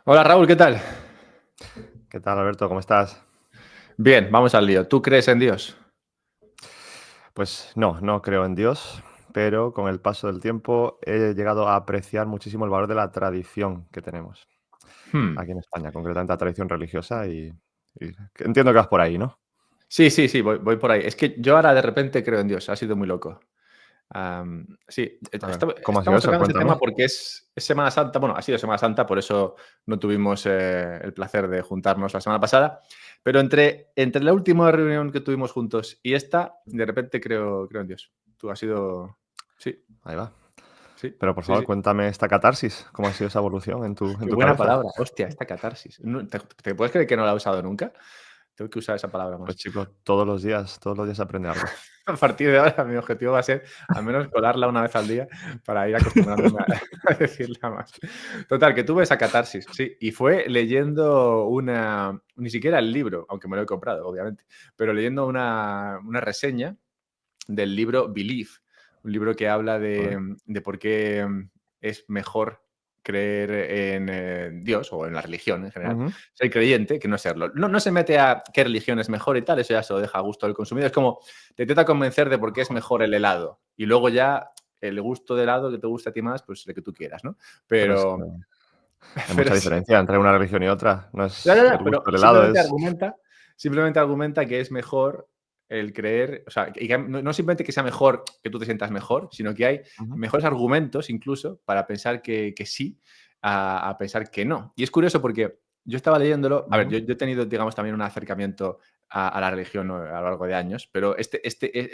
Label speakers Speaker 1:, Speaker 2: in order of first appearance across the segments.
Speaker 1: Hola Raúl, ¿qué tal?
Speaker 2: ¿Qué tal, Alberto? ¿Cómo estás?
Speaker 1: Bien, vamos al lío. ¿Tú crees en Dios?
Speaker 2: Pues no creo en Dios, pero con el paso del tiempo he llegado a apreciar muchísimo el valor de la tradición que tenemos
Speaker 1: Hmm.
Speaker 2: aquí en España, concretamente la tradición religiosa y entiendo que vas por ahí, ¿no?
Speaker 1: Sí, sí, sí, voy por ahí. Es que yo ahora de repente creo en Dios, ha sido muy loco. Sí,
Speaker 2: A ver, ¿cómo ha sido
Speaker 1: estamos
Speaker 2: eso?
Speaker 1: tocando este tema
Speaker 2: Cuéntame.
Speaker 1: porque es Semana Santa. Bueno, ha sido Semana Santa, por eso no tuvimos el placer de juntarnos la semana pasada. Pero entre la última reunión que tuvimos juntos y esta, de repente creo en Dios. Tú has sido. Sí,
Speaker 2: Ahí va.
Speaker 1: sí,
Speaker 2: Pero por
Speaker 1: sí,
Speaker 2: favor,
Speaker 1: sí.
Speaker 2: cuéntame esta catarsis, ¿cómo ha sido esa evolución en tu, en
Speaker 1: Qué
Speaker 2: tu
Speaker 1: buena
Speaker 2: cabeza?
Speaker 1: palabra. Hostia, esta catarsis. ¿Te puedes creer que no la he usado nunca? Tengo que usar esa palabra
Speaker 2: Pues
Speaker 1: más.
Speaker 2: chicos, todos los días aprende algo.
Speaker 1: A partir de ahora, mi objetivo va a ser al menos colarla una vez al día para ir acostumbrándome a a decirla más. Total, que tuve esa catarsis, sí, y fue leyendo ni siquiera el libro, aunque me lo he comprado, obviamente, pero leyendo una reseña del libro Believe, un libro que habla
Speaker 2: ¿Vale?
Speaker 1: de por qué es mejor creer en Dios o en la religión en general,
Speaker 2: Ujú.
Speaker 1: ser creyente que no serlo. No se mete a qué religión es mejor y tal, eso ya se lo deja a gusto del consumidor. Es como te intenta convencer de por qué es mejor el helado y luego ya el gusto de helado que te gusta a ti más, pues el que tú quieras, ¿no?
Speaker 2: Pero es que
Speaker 1: Pero,
Speaker 2: hay
Speaker 1: pero
Speaker 2: mucha
Speaker 1: sí.
Speaker 2: diferencia entre una religión y otra. No
Speaker 1: Ya,
Speaker 2: es
Speaker 1: ya,
Speaker 2: el
Speaker 1: ya,
Speaker 2: gusto
Speaker 1: pero
Speaker 2: del helado, es...
Speaker 1: simplemente argumenta que es mejor el creer, o sea, y que no simplemente que sea mejor, que tú te sientas mejor, sino que hay
Speaker 2: Ujú,
Speaker 1: mejores argumentos incluso para pensar que sí, a pensar que no. Y es curioso porque yo estaba leyéndolo, a ver,
Speaker 2: ujú.
Speaker 1: yo he tenido, digamos, también un acercamiento a la religión, ¿no?, a lo largo de años, pero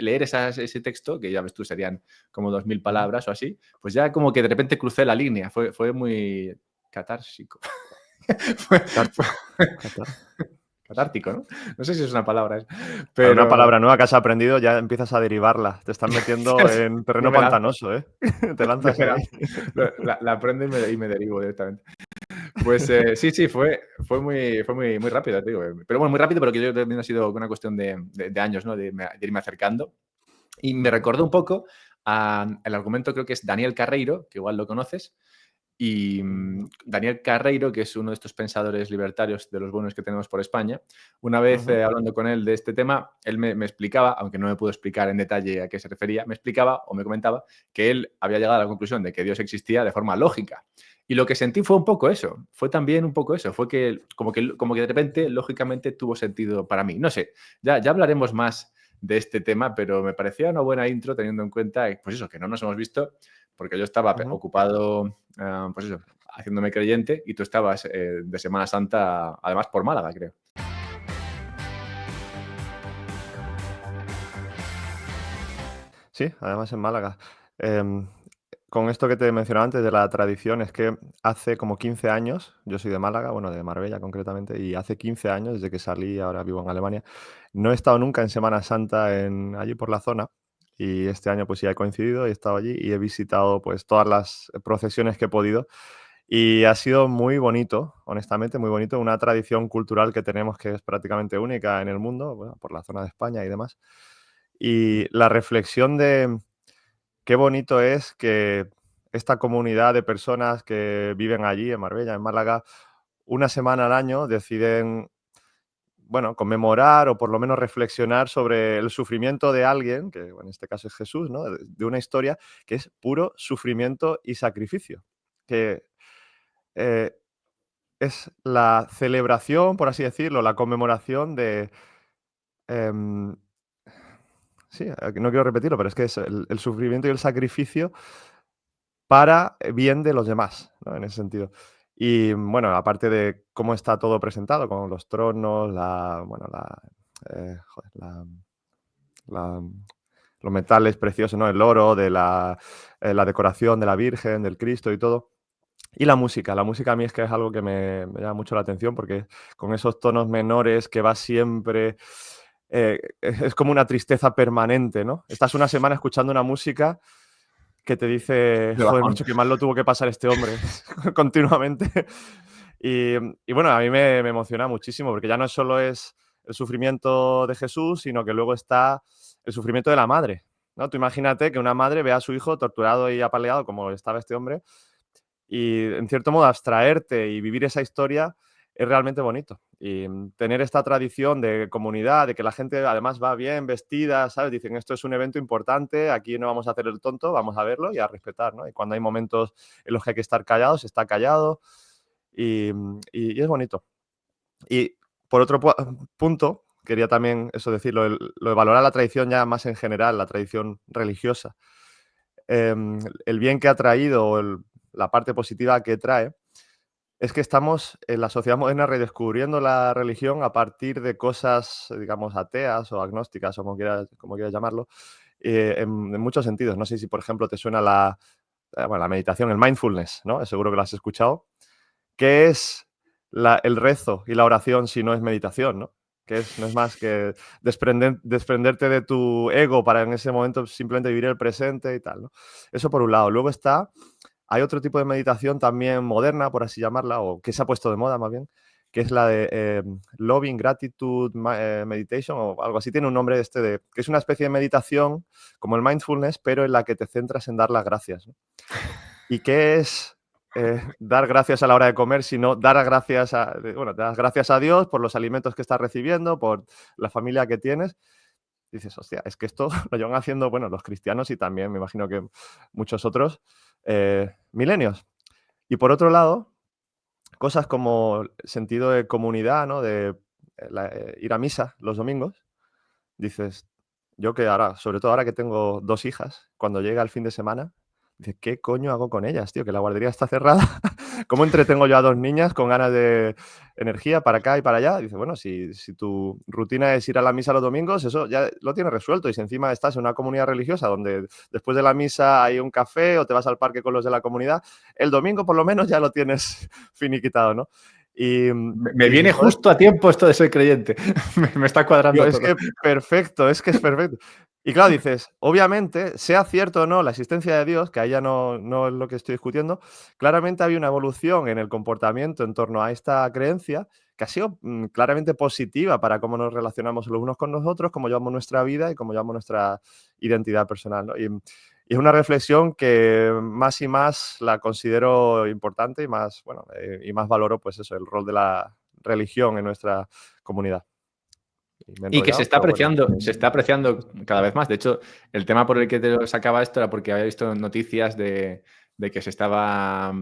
Speaker 1: leer ese texto, que ya ves tú, serían como 2000
Speaker 2: Ujú.
Speaker 1: palabras o así, pues ya como que de repente crucé la línea, fue muy catársico. Fue fue
Speaker 2: Catártico. Catar
Speaker 1: catártico, ¿no? No sé si es una palabra esa,
Speaker 2: Para una
Speaker 1: pero
Speaker 2: palabra nueva que has aprendido, ya empiezas a derivarla. Te estás metiendo en
Speaker 1: yo
Speaker 2: terreno
Speaker 1: me lanzo,
Speaker 2: pantanoso, ¿eh? Te
Speaker 1: yo
Speaker 2: lanzas
Speaker 1: me
Speaker 2: ahí.
Speaker 1: lanzo. La aprendo y me derivo directamente. Pues, sí, sí, fue muy rápido, te digo, pero bueno, muy rápido, pero que yo también ha sido una cuestión de años, ¿no? De irme acercando. Y me
Speaker 2: Ujú,
Speaker 1: recordó un poco el argumento, creo que es Daniel Carreiro, que igual lo conoces. Y
Speaker 2: ujú,
Speaker 1: Daniel Carreiro, que es uno de estos pensadores libertarios de los buenos que tenemos por España, una vez
Speaker 2: ujú,
Speaker 1: hablando con él de este tema, él me explicaba, aunque no me pudo explicar en detalle a qué se refería, me explicaba o me comentaba que él había llegado a la conclusión de que Dios existía de forma lógica. Y lo que sentí fue un poco eso, fue también un poco eso, fue que como que de repente, lógicamente, tuvo sentido para mí. No sé, ya hablaremos más de este tema, pero me parecía una buena intro teniendo en cuenta, pues eso, que no nos hemos visto porque yo estaba
Speaker 2: ujú.
Speaker 1: ocupado, pues eso, haciéndome creyente y tú estabas de Semana Santa, además por Málaga, creo.
Speaker 2: Sí, además en Málaga. Em, con esto que te mencionaba antes de la tradición, es que hace como 15 años, yo soy de Málaga, bueno, de Marbella concretamente, y hace 15 años, desde que salí, ahora vivo en Alemania, no he estado nunca en Semana Santa allí por la zona. Y este año pues sí he coincidido, he estado allí y he visitado pues todas las procesiones que he podido. Y ha sido muy bonito, honestamente, muy bonito, una tradición cultural que tenemos que es prácticamente única en el mundo, bueno, por la zona de España y demás. Y la reflexión de qué bonito es que esta comunidad de personas que viven allí, en Marbella, en Málaga, una semana al año deciden, bueno, conmemorar o por lo menos reflexionar sobre el sufrimiento de alguien, que en este caso es Jesús, ¿no? De una historia que es puro sufrimiento y sacrificio. Que eh, es la celebración, por así decirlo, la conmemoración de... em, sí, no quiero repetirlo, pero es que es el sufrimiento y el sacrificio para bien de los demás, ¿no? En ese sentido. Y bueno, aparte de cómo está todo presentado, con los tronos, bueno, joder, la los metales preciosos, ¿no? El oro, la decoración de la Virgen, del Cristo y todo. Y la música. La música a mí es que es algo que me llama mucho la atención porque con esos tonos menores que va siempre, es como una tristeza permanente, ¿no? Estás una semana escuchando una música que te dice:
Speaker 1: De
Speaker 2: "Joder,
Speaker 1: bajón.
Speaker 2: macho, qué mal lo tuvo que pasar este hombre", continuamente. Y bueno, a mí me emociona muchísimo, porque ya no solo es el sufrimiento de Jesús, sino que luego está el sufrimiento de la madre, ¿no? Tú imagínate que una madre ve a su hijo torturado y apaleado como estaba este hombre, Y en cierto modo abstraerte y vivir esa historia es realmente bonito. Y tener esta tradición de comunidad, de que la gente además va bien vestida, ¿sabes? Dicen, esto es un evento importante, aquí no vamos a hacer el tonto, vamos a verlo y a respetar, ¿no? Y cuando hay momentos en los que hay que estar callado, se está callado y es bonito. Y por otro punto, quería también eso decirlo, lo de valorar la tradición ya más en general, la tradición religiosa. El bien que ha traído o la parte positiva que trae es que estamos en la sociedad moderna redescubriendo la religión a partir de cosas, digamos, ateas o agnósticas, o como quieras llamarlo, en muchos sentidos. No sé si, por ejemplo, te suena la meditación, el mindfulness, ¿no? Seguro que lo has escuchado. ¿Qué es el rezo y la oración si no es meditación, ¿no? No es más que desprenderte de tu ego para en ese momento simplemente vivir el presente y tal, ¿no? Eso por un lado. Luego hay otro tipo de meditación también moderna, por así llamarla, o que se ha puesto de moda más bien, que es la de Loving Gratitude Meditation o algo así. Tiene un nombre que es una especie de meditación como el mindfulness, pero en la que te centras en dar las gracias, ¿no? ¿Y qué es dar gracias a la hora de comer, sino dar gracias das gracias a Dios por los alimentos que estás recibiendo, por la familia que tienes? Dices, hostia, es que esto lo llevan haciendo, bueno, los cristianos y también me imagino que muchos otros milenios. Y por otro lado, cosas como sentido de comunidad, ¿no? De ir a misa los domingos, dices, yo que ahora, sobre todo ahora que tengo 2 hijas, cuando llega el fin de semana, dices, ¿qué coño hago con ellas, tío? Que la guardería está cerrada. ¿Cómo entretengo yo a 2 niñas con ganas de energía para acá y para allá? Dices, bueno, si tu rutina es ir a la misa los domingos, eso ya lo tienes resuelto. Y si encima estás en una comunidad religiosa donde después de la misa hay un café o te vas al parque con los de la comunidad, el domingo por lo menos ya lo tienes finiquitado, ¿no?
Speaker 1: Me
Speaker 2: Y dices,
Speaker 1: viene
Speaker 2: joder,
Speaker 1: justo a tiempo esto de ser creyente. Me está
Speaker 2: tío,
Speaker 1: cuadrando
Speaker 2: es
Speaker 1: todo.
Speaker 2: que perfecto, es que es perfecto. Y claro, dices, obviamente, sea cierto o no la existencia de Dios, que ahí ya no es lo que estoy discutiendo, claramente había una evolución en el comportamiento en torno a esta creencia que ha sido claramente positiva para cómo nos relacionamos los unos con nosotros, cómo llevamos nuestra vida y cómo llevamos nuestra identidad personal, ¿no? Y es una reflexión que más y más la considero importante y más, bueno, y más valoro, pues eso, el rol de la religión en nuestra comunidad. Y me he
Speaker 1: Y que
Speaker 2: enrollado, pero bueno.
Speaker 1: se está apreciando cada vez más. De hecho, el tema por el que te lo sacaba esto era porque había visto noticias de que se estaba,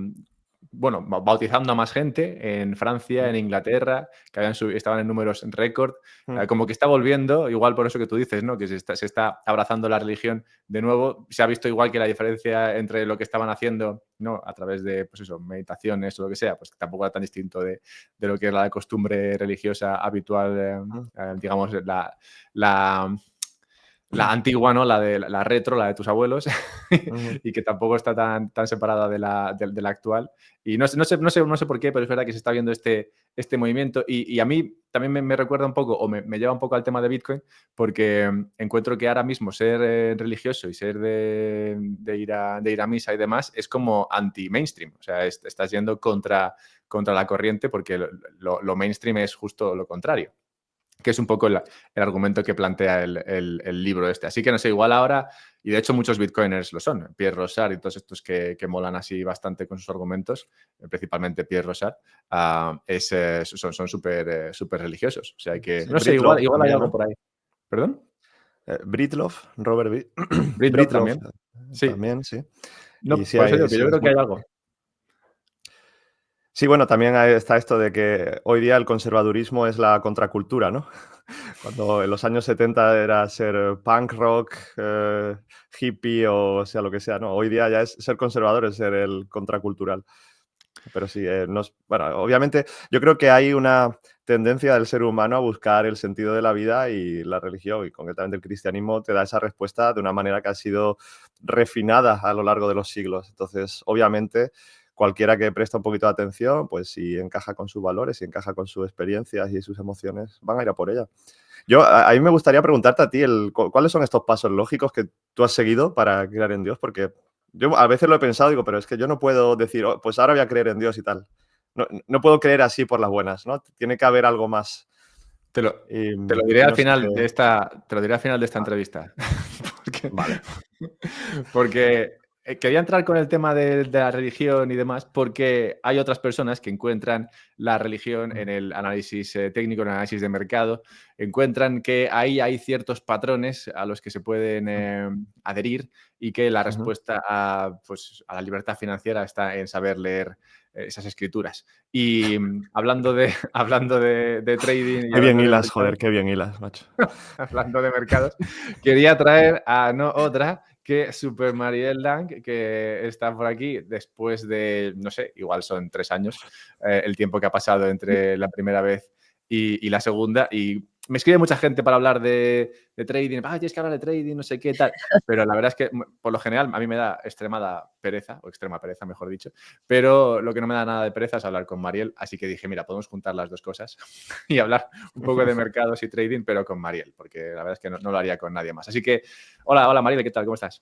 Speaker 1: bueno, bautizando a más gente en Francia,
Speaker 2: Mm,
Speaker 1: en Inglaterra, que estaban en números récord.
Speaker 2: mm,
Speaker 1: Como que está volviendo, igual por eso que tú dices, ¿no? Que se está abrazando la religión de nuevo. Se ha visto igual que la diferencia entre lo que estaban haciendo, ¿no? A través de, pues eso, meditaciones o lo que sea, pues tampoco era tan distinto de lo que es la costumbre religiosa habitual,
Speaker 2: mm,
Speaker 1: digamos, la, la antigua, ¿no? La retro, la de tus abuelos,
Speaker 2: ujú.
Speaker 1: y que tampoco está tan separada de la actual. Y no sé por qué, pero es verdad que se está viendo este movimiento. Y a mí también me recuerda un poco, o me lleva un poco al tema de Bitcoin, porque encuentro que ahora mismo ser religioso y ser de ir a misa y demás es como anti-mainstream. O sea, estás yendo contra la corriente porque lo mainstream es justo lo contrario, que es un poco el argumento que plantea el libro este. Así que no sé, igual ahora, y de hecho muchos bitcoiners lo son, Pierre Rosar y todos estos que molan así bastante con sus argumentos, principalmente Pierre Rosar, son súper religiosos. O sea que,
Speaker 2: Sí,
Speaker 1: no sé, igual,
Speaker 2: Breedlove
Speaker 1: igual hay
Speaker 2: también,
Speaker 1: algo
Speaker 2: ¿no?
Speaker 1: por ahí. ¿Perdón?
Speaker 2: Breedlove, Robert
Speaker 1: Breedlove
Speaker 2: Breedlove
Speaker 1: también. Sí.
Speaker 2: también, sí. Y
Speaker 1: No, por eso digo que
Speaker 2: sí
Speaker 1: yo
Speaker 2: es
Speaker 1: creo que
Speaker 2: muy
Speaker 1: hay algo.
Speaker 2: sí, bueno, también está esto de que hoy día el conservadurismo es la contracultura, ¿no? Cuando en los años 70 era ser punk rock, hippie o sea lo que sea, ¿no? Hoy día ya es ser conservador, es ser el contracultural. Pero sí, bueno, obviamente yo creo que hay una tendencia del ser humano a buscar el sentido de la vida y la religión, y concretamente el cristianismo te da esa respuesta de una manera que ha sido refinada a lo largo de los siglos. Entonces, obviamente, cualquiera que presta un poquito de atención, pues si encaja con sus valores, si encaja con sus experiencias y sus emociones, van a ir a por ella. A mí me gustaría preguntarte a ti, ¿cuáles son estos pasos lógicos que tú has seguido para creer en Dios? Porque yo a veces lo he pensado, digo, pero es que yo no puedo decir, "Oh, pues ahora voy a creer en Dios y tal". No puedo creer así por las buenas, ¿no? Tiene que haber algo más.
Speaker 1: Te lo,
Speaker 2: Y,
Speaker 1: te lo diré
Speaker 2: y
Speaker 1: al
Speaker 2: no sé
Speaker 1: final
Speaker 2: qué.
Speaker 1: te lo diré al final de esta
Speaker 2: Vale,
Speaker 1: entrevista. Porque,
Speaker 2: vale.
Speaker 1: porque quería entrar con el tema de la religión y demás, porque hay otras personas que encuentran la religión en el análisis técnico, en el análisis de mercado, encuentran que ahí hay ciertos patrones a los que se pueden adherir y que la
Speaker 2: Ujú.
Speaker 1: respuesta pues, a la libertad financiera está en saber leer esas escrituras. Y hablando de trading y
Speaker 2: Qué bien
Speaker 1: hablando de
Speaker 2: hilas,
Speaker 1: mercado,
Speaker 2: joder, qué bien hilas, macho.
Speaker 1: hablando de mercados, quería traer a no otra que Super Mariel Lang, que está por aquí después de, no sé, igual son 3 años, el tiempo que ha pasado entre la primera vez y la segunda. Y me escribe mucha gente para hablar de trading. Tienes que hablar de trading, no sé qué, tal. Pero la verdad es que, por lo general, a mí me da extremada pereza, o extrema pereza, mejor dicho. Pero lo que no me da nada de pereza es hablar con Mariel. Así que dije, mira, podemos juntar las dos cosas y hablar un poco de mercados y trading, pero con Mariel, porque la verdad es que no lo haría con nadie más. Así que, hola Mariel, ¿qué tal? ¿Cómo estás?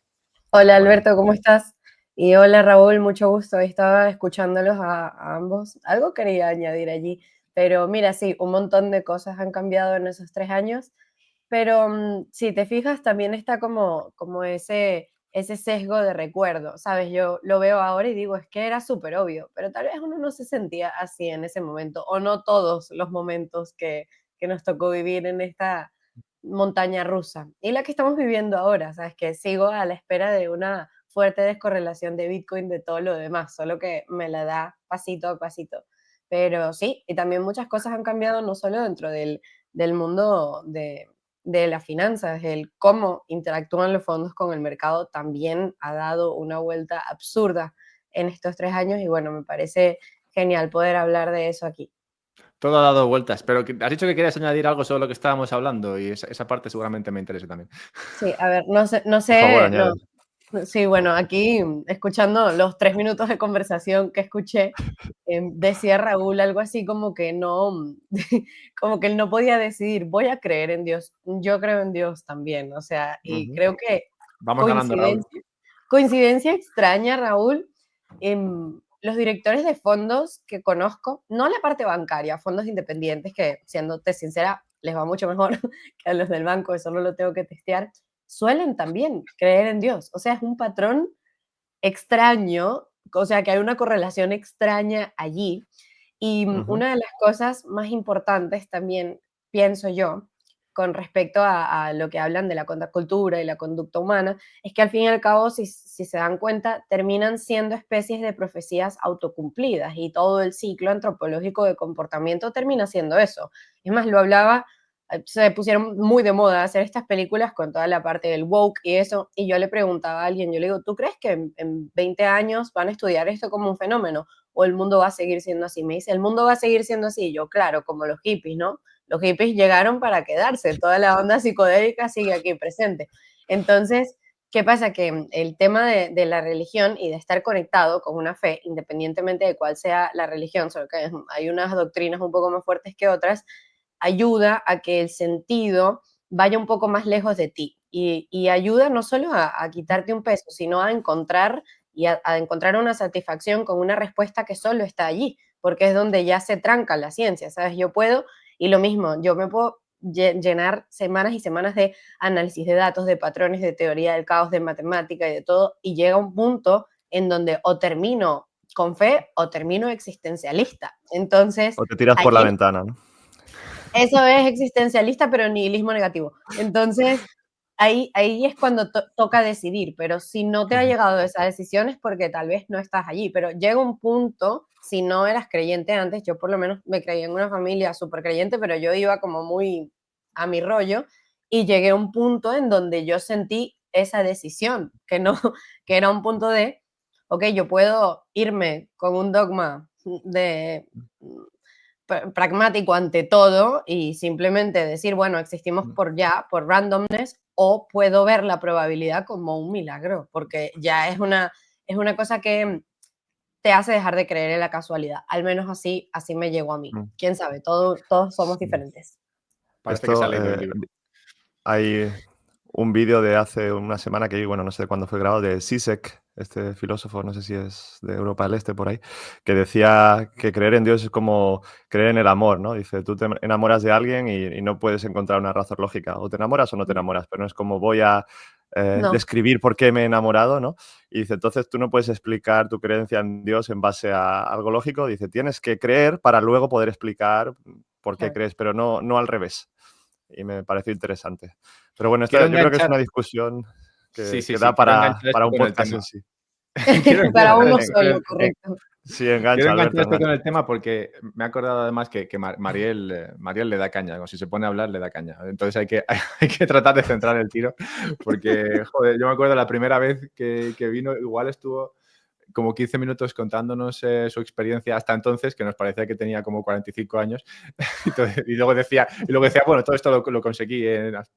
Speaker 3: Hola
Speaker 1: Bueno,
Speaker 3: Alberto, ¿cómo estás? Y hola Raúl, mucho gusto. Estaba escuchándolos a ambos. Algo quería añadir allí, pero mira, sí, un montón de cosas han cambiado en esos 3 años, pero si te fijas, también está como ese sesgo de recuerdo, ¿sabes? Yo lo veo ahora y digo, es que era súper obvio, pero tal vez uno no se sentía así en ese momento, o no todos los momentos que nos tocó vivir en esta montaña rusa. Y la que estamos viviendo ahora, ¿sabes? Que sigo a la espera de una fuerte descorrelación de Bitcoin de todo lo demás, solo que me la da pasito a pasito. Pero sí, y también muchas cosas han cambiado, no solo dentro del mundo de las finanzas, el cómo interactúan los fondos con el mercado también ha dado una vuelta absurda en estos 3 años y bueno, me parece genial poder hablar de eso aquí.
Speaker 1: todo ha dado vueltas, pero has dicho que querías añadir algo sobre lo que estábamos hablando y esa parte seguramente me interesa también.
Speaker 3: Sí, a ver, no sé, no
Speaker 2: Por favor,
Speaker 3: sé, no,
Speaker 2: añade.
Speaker 3: sí, bueno, aquí escuchando los 3 minutos de conversación que escuché, decía Raúl algo así como que no, como que él no podía decidir, voy a creer en Dios. Yo creo en Dios también, o sea, y
Speaker 2: Ujú.
Speaker 3: creo que
Speaker 1: Vamos ganando, Raúl.
Speaker 3: coincidencia extraña, Raúl, los directores de fondos que conozco, no la parte bancaria, fondos independientes, que siéndote sincera, les va mucho mejor que a los del banco, eso no lo tengo que testear, suelen también creer en Dios. O sea, es un patrón extraño, o sea, que hay una correlación extraña allí. Y
Speaker 2: Ujú.
Speaker 3: una de las cosas más importantes también, pienso yo, con respecto a lo que hablan de la cultura y la conducta humana, es que al fin y al cabo, si se dan cuenta, terminan siendo especies de profecías autocumplidas y todo el ciclo antropológico de comportamiento termina siendo eso. Es más, lo hablaba, se pusieron muy de moda hacer estas películas con toda la parte del woke y eso, y yo le preguntaba a alguien, yo le digo, ¿tú crees que en 20 años van a estudiar esto como un fenómeno o el mundo va a seguir siendo así? Me dice, el mundo va a seguir siendo así. Y yo, claro, como los hippies, ¿no? Los hippies llegaron para quedarse, toda la onda psicodélica sigue aquí presente. Entonces, ¿qué pasa? Que el tema de la religión y de estar conectado con una fe, independientemente de cuál sea la religión, solo que hay unas doctrinas un poco más fuertes que otras, ayuda a que el sentido vaya un poco más lejos de ti y ayuda no solo a quitarte un peso, sino a encontrar y a encontrar una satisfacción con una respuesta que solo está allí, porque es donde ya se tranca la ciencia, ¿sabes? Yo puedo, y lo mismo, yo me puedo llenar semanas y semanas de análisis de datos, de patrones, de teoría del caos, de matemática y de todo, y llega un punto en donde o termino con fe o termino existencialista. Entonces,
Speaker 2: O te tiras por la
Speaker 3: allí
Speaker 2: ventana, ¿no?
Speaker 3: eso es existencialista, pero nihilismo negativo. Entonces, ahí es cuando toca decidir, pero si no te ha
Speaker 2: Ujú.
Speaker 3: llegado esa decisión es porque tal vez no estás allí, pero llega un punto, si no eras creyente antes, yo por lo menos me creía en una familia súper creyente, pero yo iba como muy a mi rollo y llegué a un punto en donde yo sentí esa decisión, que no, que era un punto de, ok, yo puedo irme con un dogma de pragmático ante todo y simplemente decir, bueno, existimos por ya, por randomness, o puedo ver la probabilidad como un milagro, porque ya es una cosa que te hace dejar de creer en la casualidad. Al menos así me llegó a mí.
Speaker 2: Mm.
Speaker 3: Quién sabe, todos somos
Speaker 2: Sí.
Speaker 3: diferentes.
Speaker 1: Parece que se ha
Speaker 2: Esto,
Speaker 1: leído el libro.
Speaker 2: hay un vídeo de hace una semana que, bueno, no sé cuándo fue grabado, de Zizek, este filósofo, no sé si es de Europa del Este por ahí, que decía que creer en Dios es como creer en el amor, ¿no? Dice, tú te enamoras de alguien y no puedes encontrar una razón lógica. O te enamoras o no te enamoras, pero no es como voy a
Speaker 3: No,
Speaker 2: describir por qué me he enamorado, ¿no? Y dice, entonces tú no puedes explicar tu creencia en Dios en base a algo lógico. Dice, tienes que creer para luego poder explicar por qué
Speaker 3: claro.
Speaker 2: crees, pero no al revés. Y me pareció interesante. Pero bueno,
Speaker 1: Quiero
Speaker 2: yo creo que es
Speaker 1: enganchar,
Speaker 2: una discusión
Speaker 1: sí, sí,
Speaker 2: que
Speaker 1: sí,
Speaker 2: da
Speaker 1: quiero enganchar
Speaker 2: para
Speaker 1: esto
Speaker 2: un
Speaker 1: con el
Speaker 2: podcast
Speaker 1: tema.
Speaker 2: en sí.
Speaker 1: Quiero
Speaker 3: Para
Speaker 1: enganchar
Speaker 3: uno
Speaker 1: con
Speaker 3: solo, correcto.
Speaker 2: Sí,
Speaker 1: quiero
Speaker 2: engancha,
Speaker 1: enganchar
Speaker 2: Alberto,
Speaker 1: esto con
Speaker 2: engancha.
Speaker 1: el tema porque me he acordado además que Mariel, Mariel le da caña, como si se pone a hablar le da caña. Entonces hay que tratar de centrar el tiro porque, joder, yo me acuerdo la primera vez que vino, igual estuvo como 15 minutos contándonos su experiencia hasta entonces, que nos parecía que tenía como 45 años, y luego decía, bueno, todo esto lo conseguí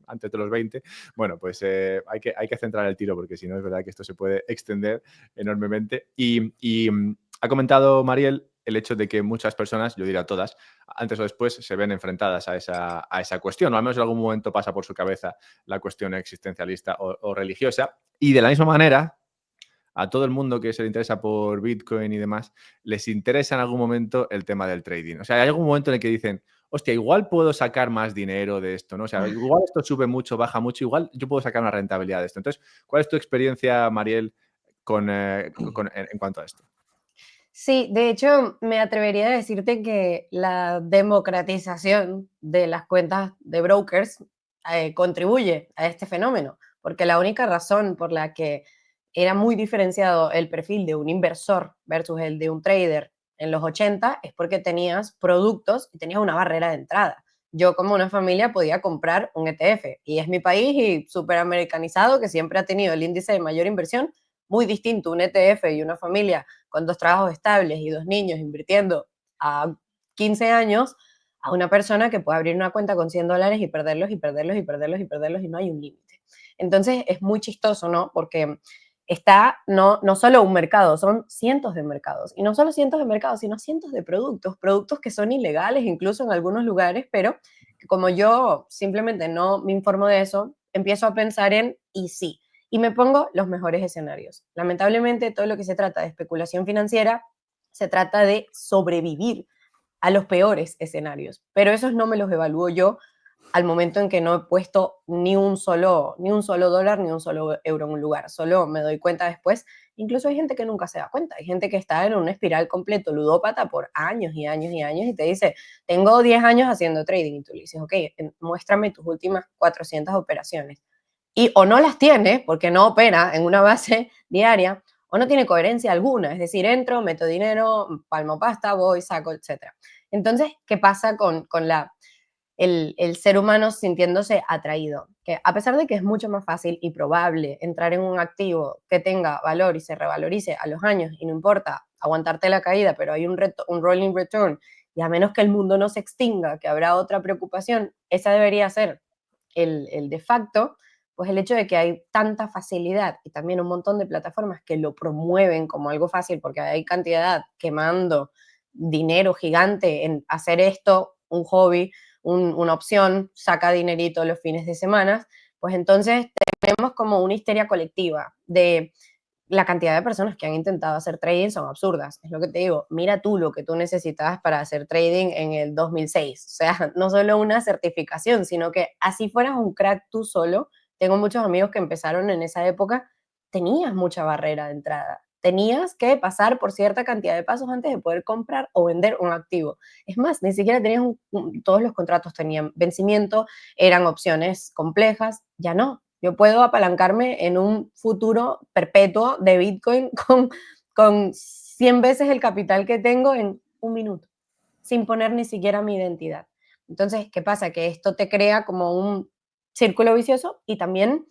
Speaker 1: antes de los 20. Bueno, pues hay que centrar el tiro, porque si no es verdad que esto se puede extender enormemente. Ha comentado Mariel el hecho de que muchas personas, yo diría todas, antes o después se ven enfrentadas a esa cuestión, o al menos en algún momento pasa por su cabeza la cuestión existencialista o religiosa. Y de la misma manera, a todo el mundo que se le interesa por Bitcoin y demás, les interesa en algún momento el tema del trading. O sea, hay algún momento en el que dicen, hostia, igual puedo sacar más dinero de esto, ¿no? O sea, igual esto sube mucho, baja mucho, igual yo puedo sacar una rentabilidad de esto. Entonces, ¿cuál es tu experiencia, Mariel, en cuanto a esto?
Speaker 3: Sí, de hecho, me atrevería a decirte que la democratización de las cuentas de brokers contribuye a este fenómeno, porque la única razón por la que era muy diferenciado el perfil de un inversor versus el de un trader en los 80 es porque tenías productos y tenías una barrera de entrada. Yo como una familia podía comprar un ETF y es mi país y súper americanizado que siempre ha tenido el índice de mayor inversión, muy distinto un ETF y una familia con 2 trabajos estables y 2 niños invirtiendo a 15 años, a una persona que puede abrir una cuenta con $100 y perderlos y perderlos y perderlos y perderlos y no hay un límite. Entonces es muy chistoso, ¿no? Porque está no solo un mercado, son cientos de mercados. Y no solo cientos de mercados, sino cientos de productos, productos que son ilegales incluso en algunos lugares, pero que como yo simplemente no me informo de eso, empiezo a pensar en, y sí, y me pongo los mejores escenarios. Lamentablemente, todo lo que se trata de especulación financiera se trata de sobrevivir a los peores escenarios, pero esos no me los evalúo yo al momento en que no he puesto ni un solo dólar, ni un solo euro en un lugar. Solo me doy cuenta después. Incluso hay gente que nunca se da cuenta. Hay gente que está en una espiral completo ludópata por años y años y años y te dice, tengo 10 años haciendo trading. Y tú le dices, ok, muéstrame tus últimas 400 operaciones y o no las tiene porque no opera en una base diaria o no tiene coherencia alguna, es decir, entro, meto dinero, palmo pasta, voy, saco, etc. Entonces, ¿qué pasa con el ser humano sintiéndose atraído? Que a pesar de que es mucho más fácil y probable entrar en un activo que tenga valor y se revalorice a los años y no importa aguantarte la caída, pero hay un rolling return y a menos que el mundo no se extinga, que habrá otra preocupación, esa debería ser el de facto, pues el hecho de que hay tanta facilidad y también un montón de plataformas que lo promueven como algo fácil porque hay cantidad quemando dinero gigante en hacer esto un hobby, una opción, saca dinerito los fines de semana, pues entonces tenemos como una histeria colectiva de la cantidad de personas que han intentado hacer trading son absurdas. Es lo que te digo, mira tú lo que tú necesitabas para hacer trading en el 2006. O sea, no solo una certificación, sino que así fueras un crack tú solo. Tengo muchos amigos que empezaron en esa época, tenías mucha barrera de entrada. Tenías que pasar por cierta cantidad de pasos antes de poder comprar o vender un activo. Es más, ni siquiera tenías todos los contratos tenían vencimiento, eran opciones complejas, ya no. Yo puedo apalancarme en un futuro perpetuo de Bitcoin con 100 veces el capital que tengo en un minuto, sin poner ni siquiera mi identidad. Entonces, ¿qué pasa? Que esto te crea como un círculo vicioso y también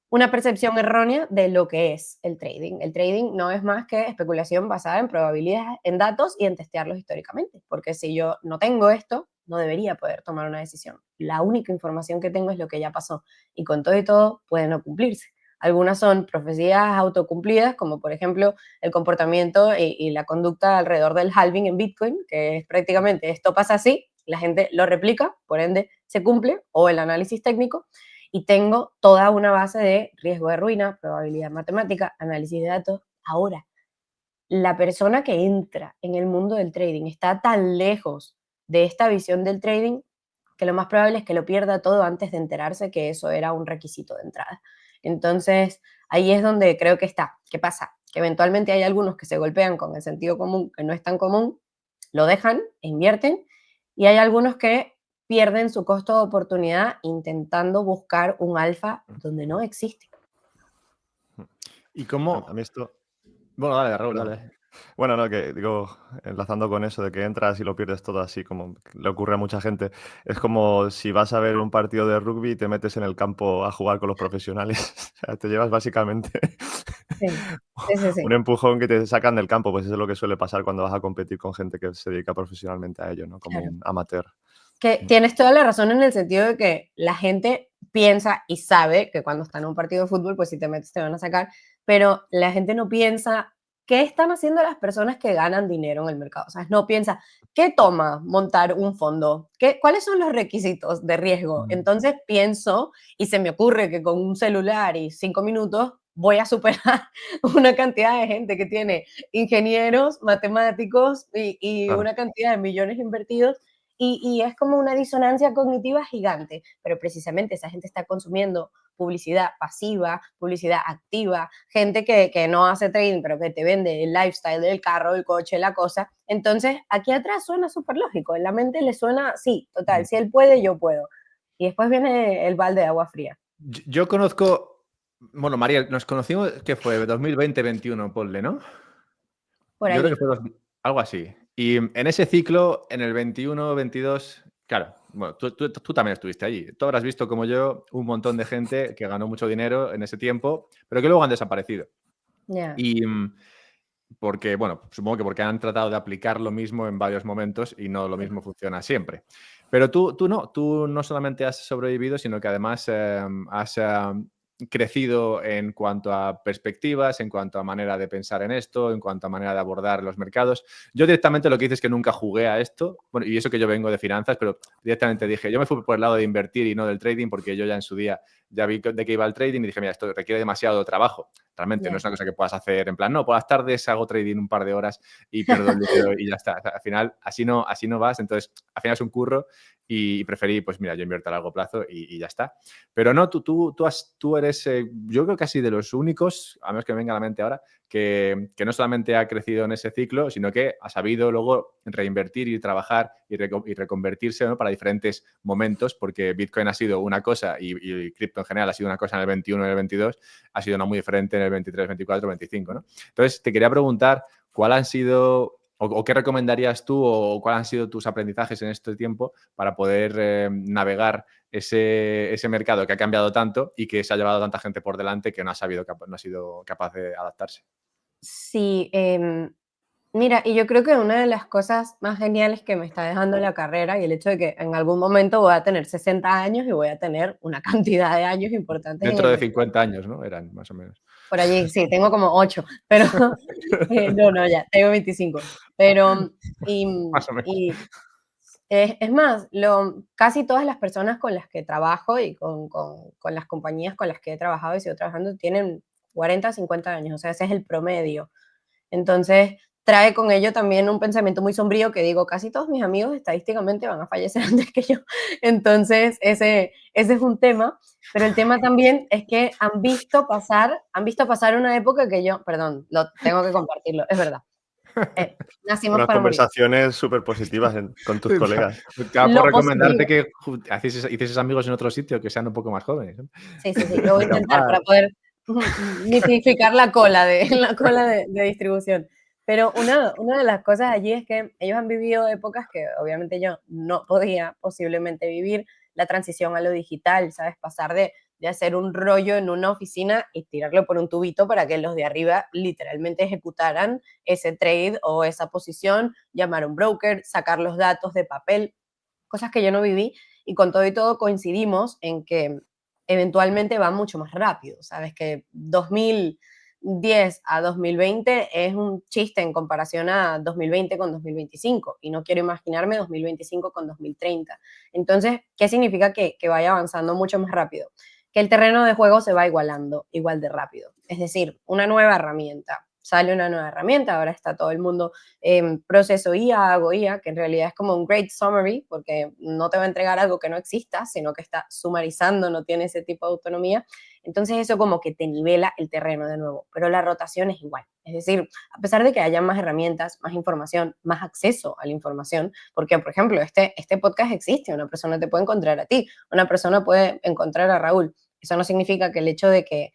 Speaker 3: una percepción errónea de lo que es el trading. El trading no es más que especulación basada en probabilidades, en datos y en testearlos históricamente, porque si yo no tengo esto, no debería poder tomar una decisión. La única información que tengo es lo que ya pasó y con todo y todo puede no cumplirse. Algunas son profecías autocumplidas, como por ejemplo el comportamiento y la conducta alrededor del halving en Bitcoin, que es prácticamente esto pasa así, la gente lo replica, por ende se cumple, o el análisis técnico, y tengo toda una base de riesgo de ruina, probabilidad matemática, análisis de datos. Ahora, la persona que entra en el mundo del trading está tan lejos de esta visión del trading que lo más probable es que lo pierda todo antes de enterarse que eso era un requisito de entrada. Entonces, ahí es donde creo que está. ¿Qué pasa? Que eventualmente hay algunos que se golpean con el sentido común, que no es tan común, lo dejan, invierten, y hay algunos que pierden su costo de oportunidad intentando buscar un alfa donde no existe.
Speaker 1: ¿Y
Speaker 2: A
Speaker 1: cómo?
Speaker 2: mí esto,
Speaker 1: Bueno, dale, Raúl,
Speaker 2: perdón.
Speaker 1: dale.
Speaker 2: Bueno, no, que digo, enlazando con eso de que entras y lo pierdes todo así, como le ocurre a mucha gente, es como si vas a ver un partido de rugby y te metes en el campo a jugar con los profesionales. O sea, te llevas básicamente
Speaker 3: Sí, sí, sí,
Speaker 2: un
Speaker 3: sí.
Speaker 2: empujón que te sacan del campo, pues eso es lo que suele pasar cuando vas a competir con gente que se dedica profesionalmente a ello, ¿no? Como
Speaker 3: Claro.
Speaker 2: un amateur.
Speaker 3: Que
Speaker 2: Mm.
Speaker 3: tienes toda la razón en el sentido de que la gente piensa y sabe que cuando está en un partido de fútbol, pues si te metes te van a sacar, pero la gente no piensa qué están haciendo las personas que ganan dinero en el mercado. O sea, no piensa qué toma montar un fondo, cuáles son los requisitos de riesgo. Entonces pienso y se me ocurre que con un celular y 5 minutos voy a superar una cantidad de gente que tiene ingenieros, matemáticos y
Speaker 2: Claro.
Speaker 3: una cantidad de millones invertidos y es como una disonancia cognitiva gigante, pero precisamente esa gente está consumiendo publicidad pasiva, publicidad activa, gente que no hace trading, pero que te vende el lifestyle del carro, el coche, la cosa. Entonces, aquí atrás suena súper lógico, en la mente le suena, sí, total, si él puede, yo puedo. Y después viene el balde de agua fría.
Speaker 1: Yo conozco, bueno, María, nos conocimos, ¿qué fue? 2020-21, ponle, ¿no?
Speaker 3: Por
Speaker 1: Yo creo que
Speaker 3: allí.
Speaker 1: fue algo así. Y en ese ciclo, en el 21-22, claro, bueno, tú también estuviste allí. Tú habrás visto, como yo, un montón de gente que ganó mucho dinero en ese tiempo, pero que luego han desaparecido.
Speaker 3: Ya.
Speaker 1: Y porque, bueno, supongo que porque han tratado de aplicar lo mismo en varios momentos y no lo mismo funciona siempre. Pero tú no solamente has sobrevivido, sino que además has crecido en cuanto a perspectivas, en cuanto a manera de pensar en esto, en cuanto a manera de abordar los mercados. Yo directamente lo que hice es que nunca jugué a esto, bueno, y eso que yo vengo de finanzas, pero directamente dije, yo me fui por el lado de invertir y no del trading, porque yo ya en su día ya vi de qué iba el trading y dije, mira, esto requiere demasiado trabajo. Realmente no
Speaker 3: Ya.
Speaker 1: es una cosa que puedas hacer en plan, no, por las tardes hago trading un par de horas y pierdo el dinero y ya está. O sea, al final, así no vas. Entonces, al final es un curro y preferí, pues mira, yo invierto a largo plazo y ya está. Pero no, tú eres, yo creo casi de los únicos, a menos que me venga a la mente ahora, que no solamente ha crecido en ese ciclo, sino que ha sabido luego reinvertir y trabajar y reconvertirse, ¿no? Para diferentes momentos, porque Bitcoin ha sido una cosa y cripto en general ha sido una cosa en el 21 y en el 22, ha sido una muy diferente en el 23, 24, 25, ¿no? Entonces, te quería preguntar cuál han sido o qué recomendarías tú o cuáles han sido tus aprendizajes en este tiempo para poder navegar ese mercado que ha cambiado tanto y que se ha llevado tanta gente por delante que no ha sido capaz de adaptarse.
Speaker 3: Sí, mira, y yo creo que una de las cosas más geniales que me está dejando la carrera y el hecho de que en algún momento voy a tener 60 años y voy a tener una cantidad de años importantes en
Speaker 1: Dentro
Speaker 3: el
Speaker 1: de
Speaker 3: mercado.
Speaker 1: 50 años, ¿no? Eran más o menos.
Speaker 3: Por allí, sí, tengo como 8, pero no, ya, tengo 25. Pero, y,
Speaker 1: Más o menos.
Speaker 3: y es más, casi todas las personas con las que trabajo y con las compañías con las que he trabajado y sigo trabajando tienen 40, 50 años, o sea, ese es el promedio. Entonces, trae con ello también un pensamiento muy sombrío que digo, casi todos mis amigos estadísticamente van a fallecer antes que yo. Entonces, ese es un tema, pero el tema también es que han visto pasar una época que yo, perdón, lo tengo que compartirlo, es verdad. Nacimos
Speaker 2: Unas
Speaker 3: para morir.
Speaker 2: conversaciones súper positivas con tus colegas.
Speaker 1: Estaba por
Speaker 3: Lo
Speaker 1: recomendarte
Speaker 3: positivo.
Speaker 1: que hicieses amigos en otro sitio que sean un poco más jóvenes, ¿no?
Speaker 3: Sí, sí, sí, lo voy a intentar
Speaker 1: Acampar.
Speaker 3: para poder mitificar la cola de distribución. Pero una de las cosas allí es que ellos han vivido épocas que obviamente yo no podía posiblemente vivir, la transición a lo digital, ¿sabes? Pasar de hacer un rollo en una oficina y tirarlo por un tubito para que los de arriba literalmente ejecutaran ese trade o esa posición, llamar a un broker, sacar los datos de papel, cosas que yo no viví, y con todo y todo coincidimos en que eventualmente va mucho más rápido, ¿sabes? Que 2010 a 2020 es un chiste en comparación a 2020 con 2025, y no quiero imaginarme 2025 con 2030. Entonces, ¿qué significa que vaya avanzando mucho más rápido? Que el terreno de juego se va igualando igual de rápido. Es decir, una nueva herramienta sale una nueva herramienta, ahora está todo el mundo en proceso IA, hago IA, que en realidad es como un great summary, porque no te va a entregar algo que no exista, sino que está sumarizando, no tiene ese tipo de autonomía. Entonces eso como que te nivela el terreno de nuevo, pero la rotación es igual. Es decir, a pesar de que haya más herramientas, más información, más acceso a la información, porque, por ejemplo, este podcast existe, una persona te puede encontrar a ti, una persona puede encontrar a Raúl. Eso no significa que el hecho de que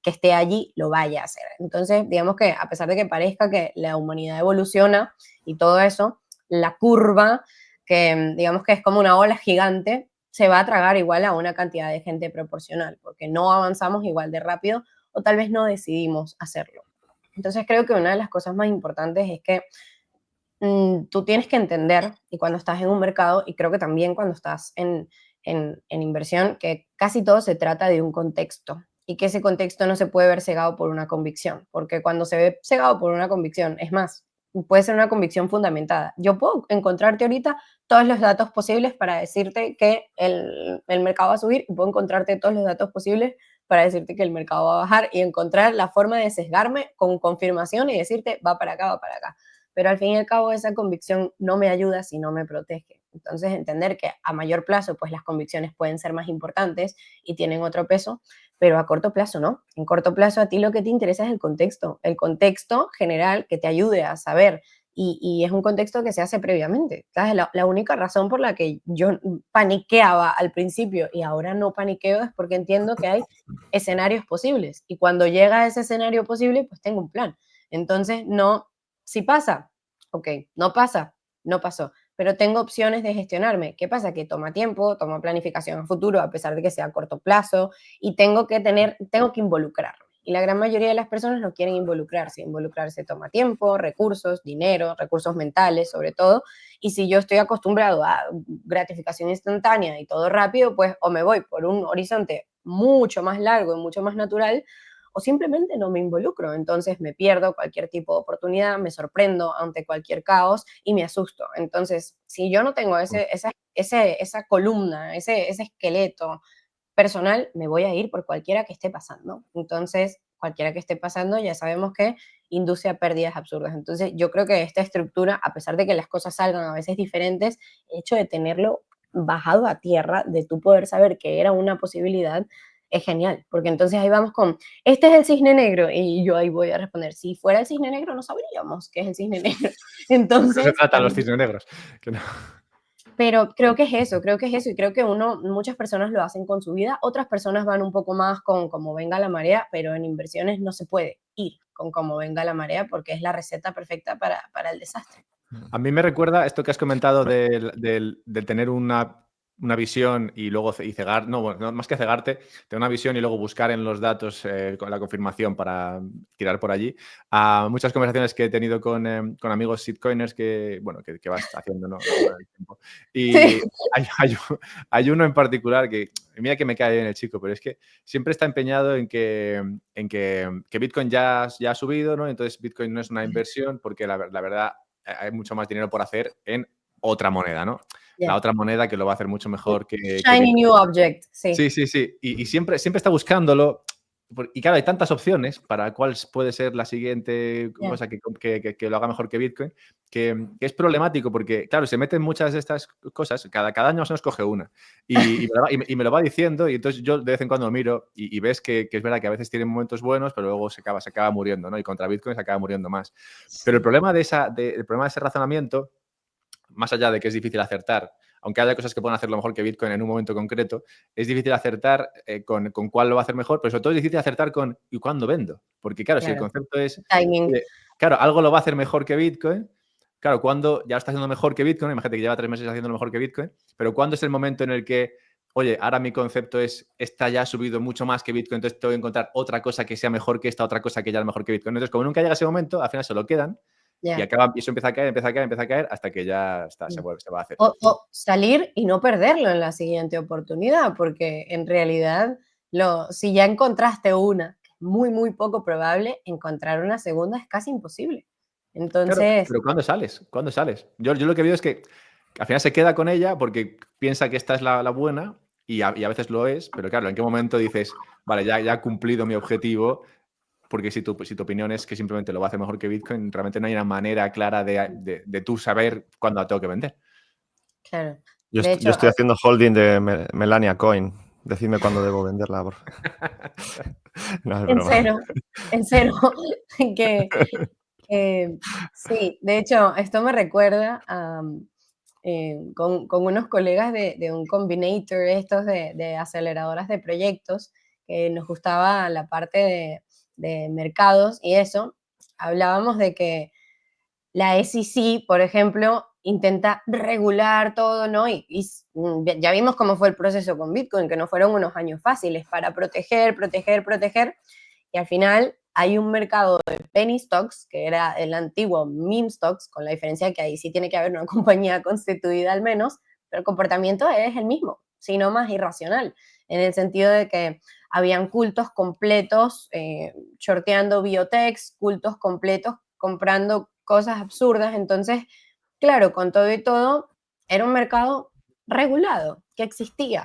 Speaker 3: esté allí lo vaya a hacer. Entonces, digamos que a pesar de que parezca que la humanidad evoluciona y todo eso, la curva, que digamos que es como una ola gigante, se va a tragar igual a una cantidad de gente proporcional, porque no avanzamos igual de rápido o tal vez no decidimos hacerlo. Entonces creo que una de las cosas más importantes es que tú tienes que entender, y cuando estás en un mercado, y creo que también cuando estás en inversión, que casi todo se trata de un contexto y que ese contexto no se puede ver cegado por una convicción, porque cuando se ve cegado por una convicción, es más, puede ser una convicción fundamentada. Yo puedo encontrarte ahorita todos los datos posibles para decirte que el mercado va a subir y puedo encontrarte todos los datos posibles para decirte que el mercado va a bajar y encontrar la forma de sesgarme con confirmación y decirte va para acá, va para acá. Pero al fin y al cabo esa convicción no me ayuda si no me protege. Entonces entender que a mayor plazo pues las convicciones pueden ser más importantes y tienen otro peso, pero a corto plazo no. En corto plazo a ti lo que te interesa es el contexto general que te ayude a saber y es un contexto que se hace previamente. ¿Sabes? La única razón por la que yo paniqueaba al principio y ahora no paniqueo es porque entiendo que hay escenarios posibles y cuando llega a ese escenario posible pues tengo un plan. Entonces no, si pasa, ok, no pasa, no pasó, pero tengo opciones de gestionarme. ¿Qué pasa? Que toma tiempo, toma planificación a futuro, a pesar de que sea a corto plazo, y tengo que involucrarme. Y la gran mayoría de las personas no quieren involucrarse. Involucrarse toma tiempo, recursos, dinero, recursos mentales sobre todo. Y si yo estoy acostumbrado a gratificación instantánea y todo rápido, pues o me voy por un horizonte mucho más largo y mucho más natural, o simplemente no me involucro. Entonces me pierdo cualquier tipo de oportunidad, me sorprendo ante cualquier caos y me asusto. Entonces, si yo no tengo esa columna, ese esqueleto personal, me voy a ir por cualquiera que esté pasando. Entonces, cualquiera que esté pasando, ya sabemos que induce a pérdidas absurdas. Entonces, yo creo que esta estructura, a pesar de que las cosas salgan a veces diferentes, el hecho de tenerlo bajado a tierra, de tú poder saber que era una posibilidad, es genial, porque entonces ahí vamos con, este es el cisne negro, y yo ahí voy a responder, si fuera el cisne negro no sabríamos qué es el cisne negro.
Speaker 1: No se
Speaker 3: Entonces,
Speaker 1: trata los cisnes negros. Que no.
Speaker 3: pero creo que es eso, y creo que muchas personas lo hacen con su vida, otras personas van un poco más con como venga la marea, pero en inversiones no se puede ir con como venga la marea porque es la receta perfecta para el desastre.
Speaker 1: A mí me recuerda esto que has comentado de tener una visión y luego cegar, no, bueno, no, más que cegarte, tener una visión y luego buscar en los datos con la confirmación para tirar por allí. A muchas conversaciones que he tenido con amigos shitcoiners que, bueno, que vas haciendo, ¿no? Con el tiempo. Y
Speaker 3: Sí.
Speaker 1: hay uno en particular que, mira que me cae bien el chico, pero es que siempre está empeñado en que Bitcoin ya ha subido, ¿no? Entonces Bitcoin no es una inversión porque la verdad hay mucho más dinero por hacer en otra moneda, ¿no? La
Speaker 3: Yeah.
Speaker 1: otra moneda que lo va a hacer mucho mejor que
Speaker 3: Shiny
Speaker 1: Bitcoin.
Speaker 3: new object, sí.
Speaker 1: Sí, sí, sí. Y siempre está buscándolo. Y claro, hay tantas opciones para cuál puede ser la siguiente
Speaker 3: Yeah.
Speaker 1: cosa que lo haga mejor que Bitcoin, que es problemático porque, claro, se meten muchas de estas cosas, cada año más o menos coge una y me lo va diciendo y entonces yo de vez en cuando miro y ves que es verdad que a veces tiene momentos buenos, pero luego se acaba muriendo, ¿no? Y contra Bitcoin se acaba muriendo más. Pero el problema de ese razonamiento, más allá de que es difícil acertar, aunque haya cosas que pueden hacerlo mejor que Bitcoin en un momento concreto, es difícil acertar con cuál lo va a hacer mejor, pero sobre todo es difícil acertar con ¿y cuándo vendo? Porque claro, si el concepto es,
Speaker 3: Timing.
Speaker 1: claro, algo lo va a hacer mejor que Bitcoin, claro, cuando ya lo está haciendo mejor que Bitcoin, imagínate que lleva 3 meses haciéndolo mejor que Bitcoin, pero ¿cuándo es el momento en el que, oye, ahora mi concepto es, esta ya ha subido mucho más que Bitcoin, entonces tengo que encontrar otra cosa que sea mejor que esta otra cosa que ya es mejor que Bitcoin? Entonces, como nunca llega ese momento, al final se lo quedan.
Speaker 3: Yeah.
Speaker 1: Y eso empieza a caer hasta que ya está, se va a hacer.
Speaker 3: O salir y no perderlo en la siguiente oportunidad, porque en realidad, si ya encontraste una, que es muy, muy poco probable, encontrar una segunda es casi imposible.
Speaker 1: Claro,
Speaker 3: Entonces,
Speaker 1: pero ¿cuándo sales? ¿Cuándo sales? Yo lo que veo es que al final se queda con ella porque piensa que esta es la buena y a veces lo es, pero claro, ¿en qué momento dices, vale, ya he cumplido mi objetivo? porque si tu opinión es que simplemente lo va a hacer mejor que Bitcoin, realmente no hay una manera clara de tú saber cuándo la tengo que vender.
Speaker 3: Claro.
Speaker 2: Yo,
Speaker 3: De
Speaker 2: yo
Speaker 3: hecho,
Speaker 2: estoy haciendo holding de Melania Coin. Decidme cuándo debo venderla. No, es
Speaker 3: en
Speaker 2: broma.
Speaker 3: cero, en cero, que sí, de hecho, esto me recuerda a, con unos colegas de un combinator, estos de aceleradoras de proyectos, que nos gustaba la parte de mercados y eso, hablábamos de que la SEC, por ejemplo, intenta regular todo, ¿no? Ya vimos cómo fue el proceso con Bitcoin, que no fueron unos años fáciles para proteger, y al final hay un mercado de penny stocks, que era el antiguo meme stocks, con la diferencia de que ahí sí tiene que haber una compañía constituida al menos, pero el comportamiento es el mismo, sino más irracional, en el sentido de que habían cultos completos shorteando biotechs, cultos completos comprando cosas absurdas. Entonces, claro, con todo y todo, era un mercado regulado, que existía.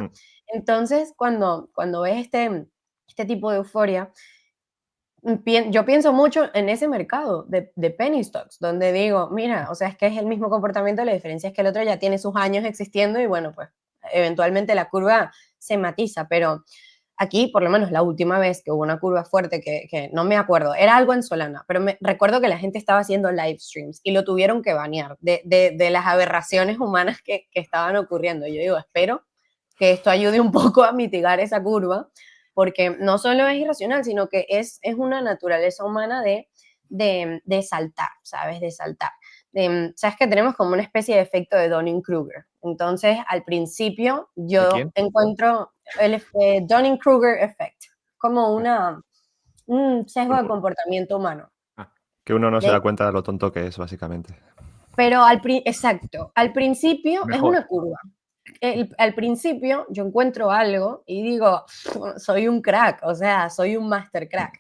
Speaker 3: Entonces, cuando ves este tipo de euforia, yo pienso mucho en ese mercado de penny stocks, donde digo, mira, o sea, es que es el mismo comportamiento, la diferencia es que el otro ya tiene sus años existiendo y bueno, pues eventualmente la curva se matiza, pero aquí, por lo menos la última vez que hubo una curva fuerte, que no me acuerdo, era algo en Solana, pero recuerdo que la gente estaba haciendo live streams y lo tuvieron que banear de las aberraciones humanas que estaban ocurriendo. Yo digo, espero que esto ayude un poco a mitigar esa curva, porque no solo es irracional, sino que es una naturaleza humana de saltar, ¿sabes? De saltar. Sabes que tenemos como una especie de efecto de Dunning-Kruger. Entonces, al principio
Speaker 1: ¿De
Speaker 3: yo
Speaker 1: quién?
Speaker 3: encuentro el Dunning-Kruger effect, como un sesgo de comportamiento humano.
Speaker 2: Que uno no se
Speaker 3: De-
Speaker 2: da cuenta de lo tonto que es, básicamente.
Speaker 3: pero exacto, al principio es
Speaker 1: Mejor.
Speaker 3: una curva. Al principio yo encuentro algo y digo, soy un crack, o sea, soy un master crack.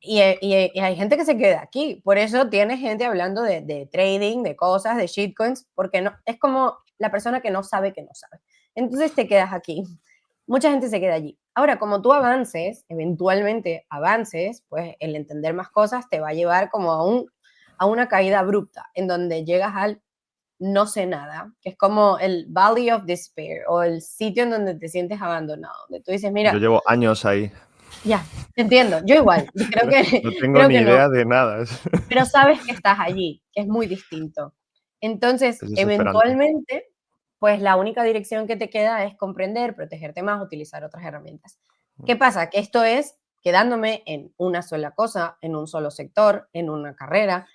Speaker 3: Y hay gente que se queda aquí. Por eso tiene gente hablando de trading, de cosas, de shitcoins, porque no, es como la persona que no sabe que no sabe. Entonces te quedas aquí. Mucha gente se queda allí. Ahora, como tú avances, eventualmente avances, pues el entender más cosas te va a llevar como a una caída abrupta, en donde llegas al no sé nada, que es como el Valley of Despair o el sitio en donde te sientes abandonado, donde tú dices,
Speaker 2: Yo
Speaker 3: mira,
Speaker 2: llevo años ahí.
Speaker 3: ya, entiendo, yo igual, creo que,
Speaker 2: No tengo
Speaker 3: creo
Speaker 2: ni
Speaker 3: que no,
Speaker 2: idea de nada.
Speaker 3: pero sabes que estás allí, que es muy distinto. Entonces,
Speaker 2: Es desesperante.
Speaker 3: eventualmente, pues la única dirección que te queda es comprender, protegerte más, utilizar otras herramientas. ¿Qué pasa? Que esto es quedándome en una sola cosa, en un solo sector, en una carrera.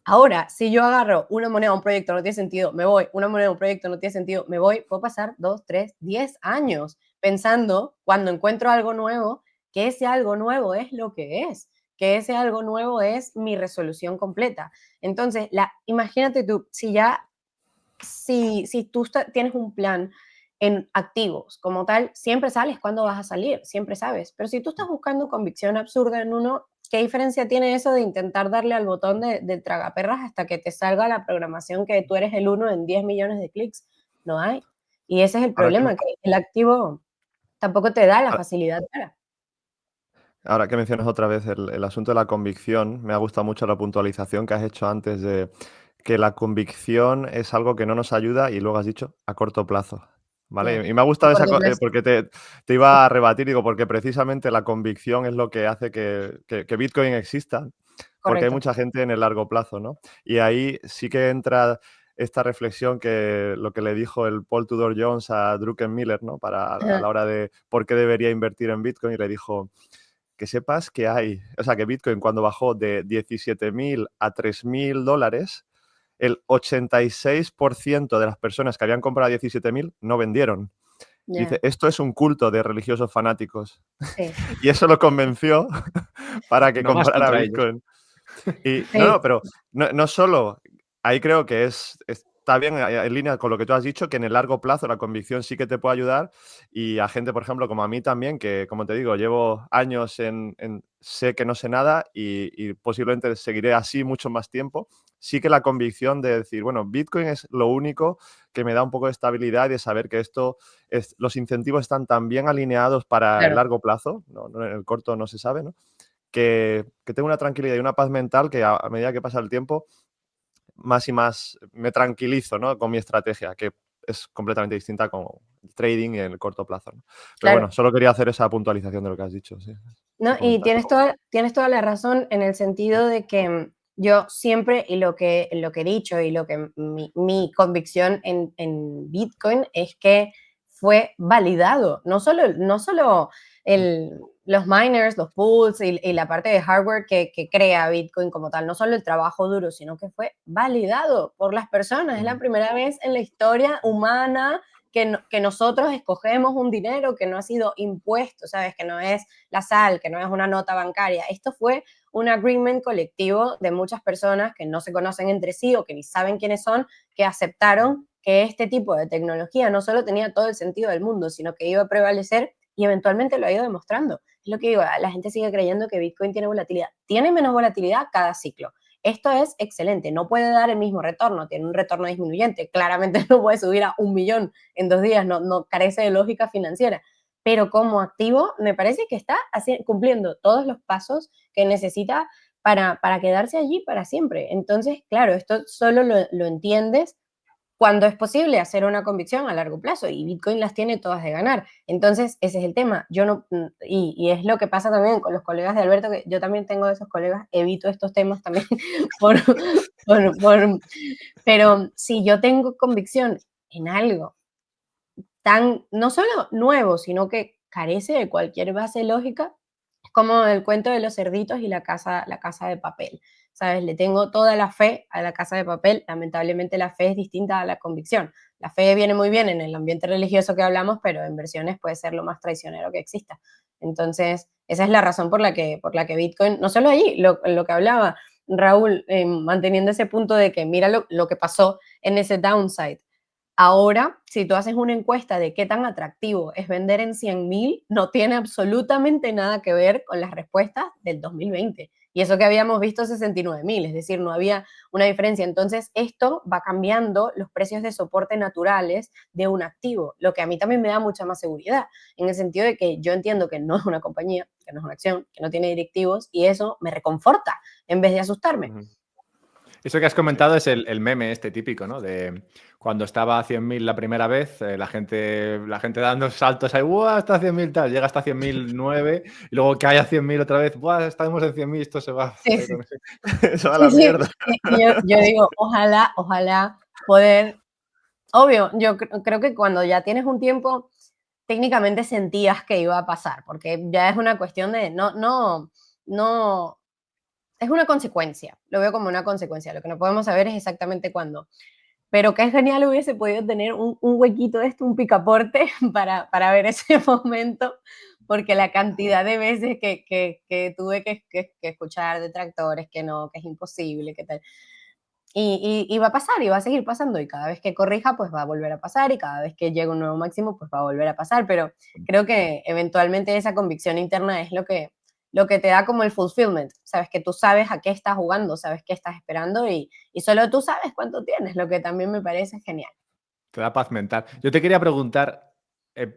Speaker 3: Ahora, si yo agarro una moneda, un proyecto, no tiene sentido, me voy, una moneda, un proyecto, no tiene sentido, me voy, puedo pasar 2, 3, 10 años pensando, cuando encuentro algo nuevo, que ese algo nuevo es lo que es, que ese algo nuevo es mi resolución completa. Entonces, imagínate tú, si tú tienes un plan en activos como tal, siempre sales cuando vas a salir, siempre sabes. Pero si tú estás buscando convicción absurda en uno, ¿qué diferencia tiene eso de intentar darle al botón de tragaperras hasta que te salga la programación que tú eres el uno en 10 millones de clics? No hay. Y ese es el
Speaker 2: Ahora que,
Speaker 3: problema, que el activo tampoco te da la facilidad para.
Speaker 2: ahora que mencionas otra vez el asunto de la convicción, me ha gustado mucho la puntualización que has hecho antes de que la convicción es algo que no nos ayuda y luego has dicho a corto plazo.
Speaker 3: Ya,
Speaker 2: ¿Vale? Y me ha
Speaker 3: a
Speaker 2: gustado esa
Speaker 3: corto plazo.
Speaker 2: porque te iba a rebatir, digo, porque precisamente la convicción es lo que hace que Bitcoin exista, porque hay
Speaker 3: Correcto.
Speaker 2: mucha gente en el largo plazo, ¿no? Y ahí sí que entra esta reflexión que lo que le dijo el Paul Tudor Jones a Druckenmiller, ¿no? A
Speaker 3: Ajá,
Speaker 2: la hora de por qué debería invertir en Bitcoin, y le dijo que sepas que que Bitcoin cuando bajó de 17.000 a $3.000, el 86% de las personas que habían comprado a 17.000 no vendieron. Dice,
Speaker 3: ya,
Speaker 2: esto es un culto de religiosos fanáticos.
Speaker 3: sí,
Speaker 2: Y eso lo convenció para que
Speaker 1: No más
Speaker 2: comprara
Speaker 1: contra ellos.
Speaker 2: Bitcoin. Y
Speaker 3: sí,
Speaker 2: pero no solo, ahí creo que está bien en línea con lo que tú has dicho, que en el largo plazo la convicción sí que te puede ayudar y a gente, por ejemplo, como a mí también, que como te digo, llevo años sé que no sé nada y posiblemente seguiré así mucho más tiempo. Sí que la convicción de decir, bueno, Bitcoin es lo único que me da un poco de estabilidad y de saber que los incentivos están tan bien alineados para el
Speaker 3: claro.
Speaker 2: largo plazo, no, en el corto no se sabe, ¿no? que tengo una tranquilidad y una paz mental que a medida que pasa el tiempo, más y más me tranquilizo, ¿no? Con mi estrategia, que es completamente distinta con el trading y en el corto plazo, ¿no? Pero
Speaker 3: Claro.
Speaker 2: bueno, solo quería hacer esa puntualización de lo que has dicho, sí.
Speaker 3: No,
Speaker 2: Ese
Speaker 3: y
Speaker 2: comentario.
Speaker 3: tienes toda la razón en el sentido de que yo siempre, y lo que he dicho y lo que mi convicción en Bitcoin es que fue validado. No solo los miners, los pools y la parte de hardware que crea Bitcoin como tal, no solo el trabajo duro, sino que fue validado por las personas. Es la primera vez en la historia humana que nosotros escogemos un dinero que no ha sido impuesto, ¿sabes? Que no es la sal, que no es una nota bancaria. Esto fue un agreement colectivo de muchas personas que no se conocen entre sí o que ni saben quiénes son, que aceptaron que este tipo de tecnología no solo tenía todo el sentido del mundo, sino que iba a prevalecer y eventualmente lo ha ido demostrando. Es lo que digo, la gente sigue creyendo que Bitcoin tiene volatilidad. Tiene menos volatilidad cada ciclo. Esto es excelente, no puede dar el mismo retorno, tiene un retorno disminuyente, claramente no puede subir a 1 millón en 2 días, no carece de lógica financiera, pero como activo me parece que está cumpliendo todos los pasos que necesita para quedarse allí para siempre. Entonces, claro, esto solo lo entiendes cuando es posible hacer una convicción a largo plazo y Bitcoin las tiene todas de ganar. Entonces, ese es el tema. Yo no, y es lo que pasa también con los colegas de Alberto, que yo también tengo de esos colegas, evito estos temas también, por, pero si yo tengo convicción en algo tan, no solo nuevo, sino que carece de cualquier base lógica, es como el cuento de los cerditos y la casa de papel. ¿Sabes? Le tengo toda la fe a la casa de papel. Lamentablemente la fe es distinta a la convicción. La fe viene muy bien en el ambiente religioso que hablamos, pero en versiones puede ser lo más traicionero que exista. Entonces, esa es la razón por la que Bitcoin, no solo allí, lo que hablaba Raúl, manteniendo ese punto de que mira lo que pasó en ese downside. Ahora, si tú haces una encuesta de qué tan atractivo es vender en 100.000, no tiene absolutamente nada que ver con las respuestas del 2020. Y eso que habíamos visto 69.000, es decir, no había una diferencia. Entonces, esto va cambiando los precios de soporte naturales de un activo, lo que a mí también me da mucha más seguridad, en el sentido de que yo entiendo que no es una compañía, que no es una acción, que no tiene directivos, y eso me reconforta en vez de asustarme.
Speaker 1: Eso que has comentado es el meme este típico, ¿no? De cuando estaba a 100.000 la primera vez, la gente dando saltos ahí, ¡buah! Está a 100.000 tal, llega hasta 100.009 y luego cae a 100.000 otra vez, ¡buah! Estamos en 100.000, esto se va.
Speaker 3: Sí, sí.
Speaker 2: Se va a la mierda.
Speaker 3: Y yo digo, ojalá poder, obvio, yo creo que cuando ya tienes un tiempo, técnicamente sentías que iba a pasar, porque ya es una cuestión de, no, es una consecuencia, lo veo como una consecuencia, lo que no podemos saber es exactamente cuándo. Pero qué genial hubiese podido tener un huequito de esto, un picaporte para ver ese momento, porque la cantidad de veces que tuve que escuchar detractores, que no, que es imposible, que tal. Y va a pasar, y va a seguir pasando, y cada vez que corrija, pues va a volver a pasar, y cada vez que llegue un nuevo máximo, pues va a volver a pasar, pero creo que eventualmente esa convicción interna es lo que te da como el fulfillment, sabes que tú sabes a qué estás jugando, sabes qué estás esperando, y solo tú sabes cuánto tienes, lo que también me parece genial.
Speaker 1: Te da paz mental. Yo te quería preguntar,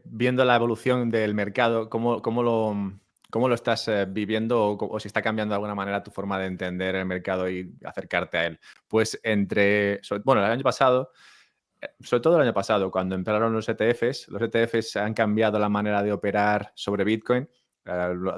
Speaker 1: viendo la evolución del mercado, cómo lo estás viviendo o si está cambiando de alguna manera tu forma de entender el mercado y acercarte a él. Pues bueno, el año pasado, sobre todo el año pasado, cuando empezaron los ETFs han cambiado la manera de operar sobre Bitcoin.